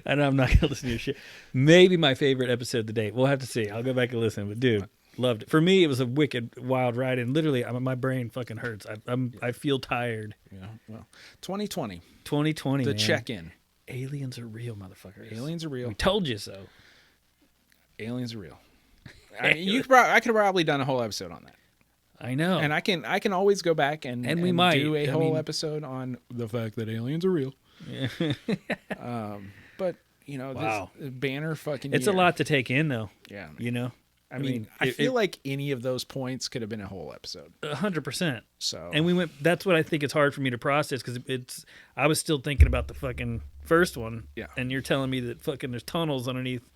I know I'm not going to listen to your shit. Maybe my favorite episode to date. We'll have to see. I'll go back and listen. But dude, loved it. For me, it was a wicked, wild ride, and literally, my brain fucking hurts. I feel tired. Yeah. Well, 2020. 2020. The man. check-in. Aliens are real, motherfuckers. Aliens are real. We told you so. Aliens are real. I could have probably done a whole episode on that. I know. And I can always go back and we might do a whole episode on the fact that aliens are real. Yeah. But wow. This banner fucking. It's year. a lot to take in, though. Yeah. I mean, I feel like any of those points could have been a whole episode. 100%. So, and we went. That's what I think it's hard for me to process because I was still thinking about the fucking first one. Yeah. And you're telling me that fucking there's tunnels underneath.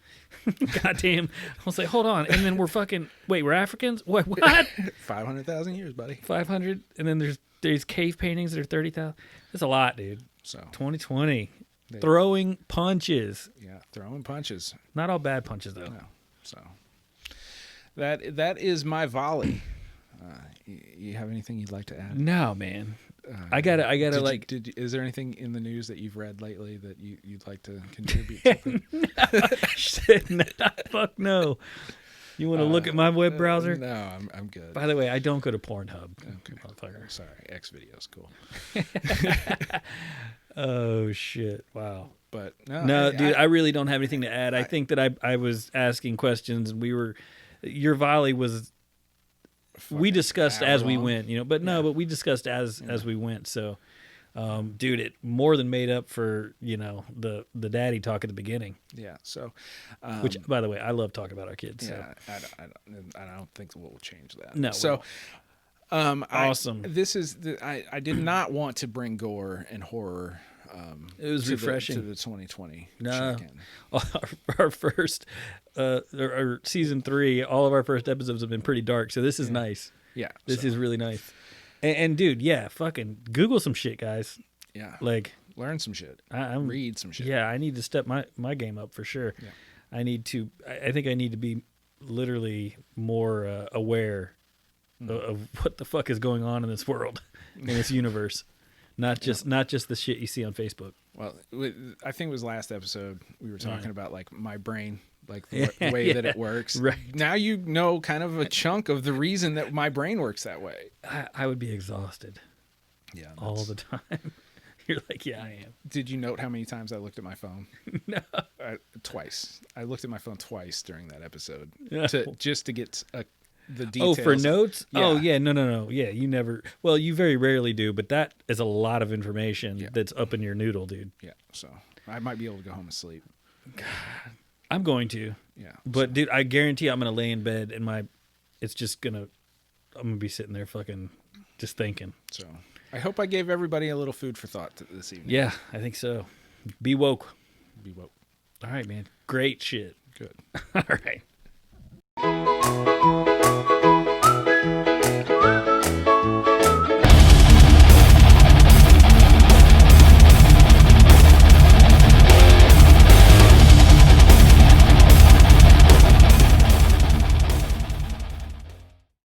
Goddamn. I was like, hold on. And then we're Africans? What? 500,000 years, buddy. 500. And then there's cave paintings that are 30,000. That's a lot, dude. So 2020. Throwing punches. Yeah, throwing punches. Not all bad punches, though. No. So that is my volley. You have anything you'd like to add? No, man. I gotta is there anything in the news that you've read lately that you'd like to contribute to? No, fuck no. You want to look at my web browser? No, I'm good. By the way, I don't go to Pornhub. Okay. Motherfucker. Sorry, X videos, cool. Oh shit! Wow. But dude, I really don't have anything to add. I think that I was asking questions, and your volley was. We discussed as we went, but but we discussed as we went. So, dude, it more than made up for the daddy talk at the beginning. Yeah. So, which, by the way, I love talking about our kids. Yeah. So. I don't think we'll change that. No. So, awesome. I did not want to bring gore and horror. It was refreshing to the 2020. No, our first, our season 3, all of our first episodes have been pretty dark. So this is nice. Yeah, this is really nice. And dude, fucking Google some shit, guys. Yeah, like learn some shit. Read some shit. Yeah, I need to step my game up for sure. I think I need to be literally more aware of what the fuck is going on in this world, in this universe, not just the shit you see on Facebook. Well, I think it was last episode we were talking about like my brain, like the way that it works. Right. Now you know kind of a chunk of the reason that my brain works that way. I would be exhausted Yeah, all the time. You're like, yeah, I am. Did you note how many times I looked at my phone? No. Twice. I looked at my phone twice during that episode Yeah. just to get the details. Oh, for notes? Yeah. Oh, yeah. No. Yeah, you never. Well, you very rarely do, but that is a lot of information that's up in your noodle, dude. Yeah, so I might be able to go home and sleep. I'm going to. Yeah. But, dude, I guarantee I'm going to lay in bed and I'm going to be sitting there fucking just thinking. So I hope I gave everybody a little food for thought this evening. Yeah, I think so. Be woke. Be woke. All right, man. Great shit. Good. All right.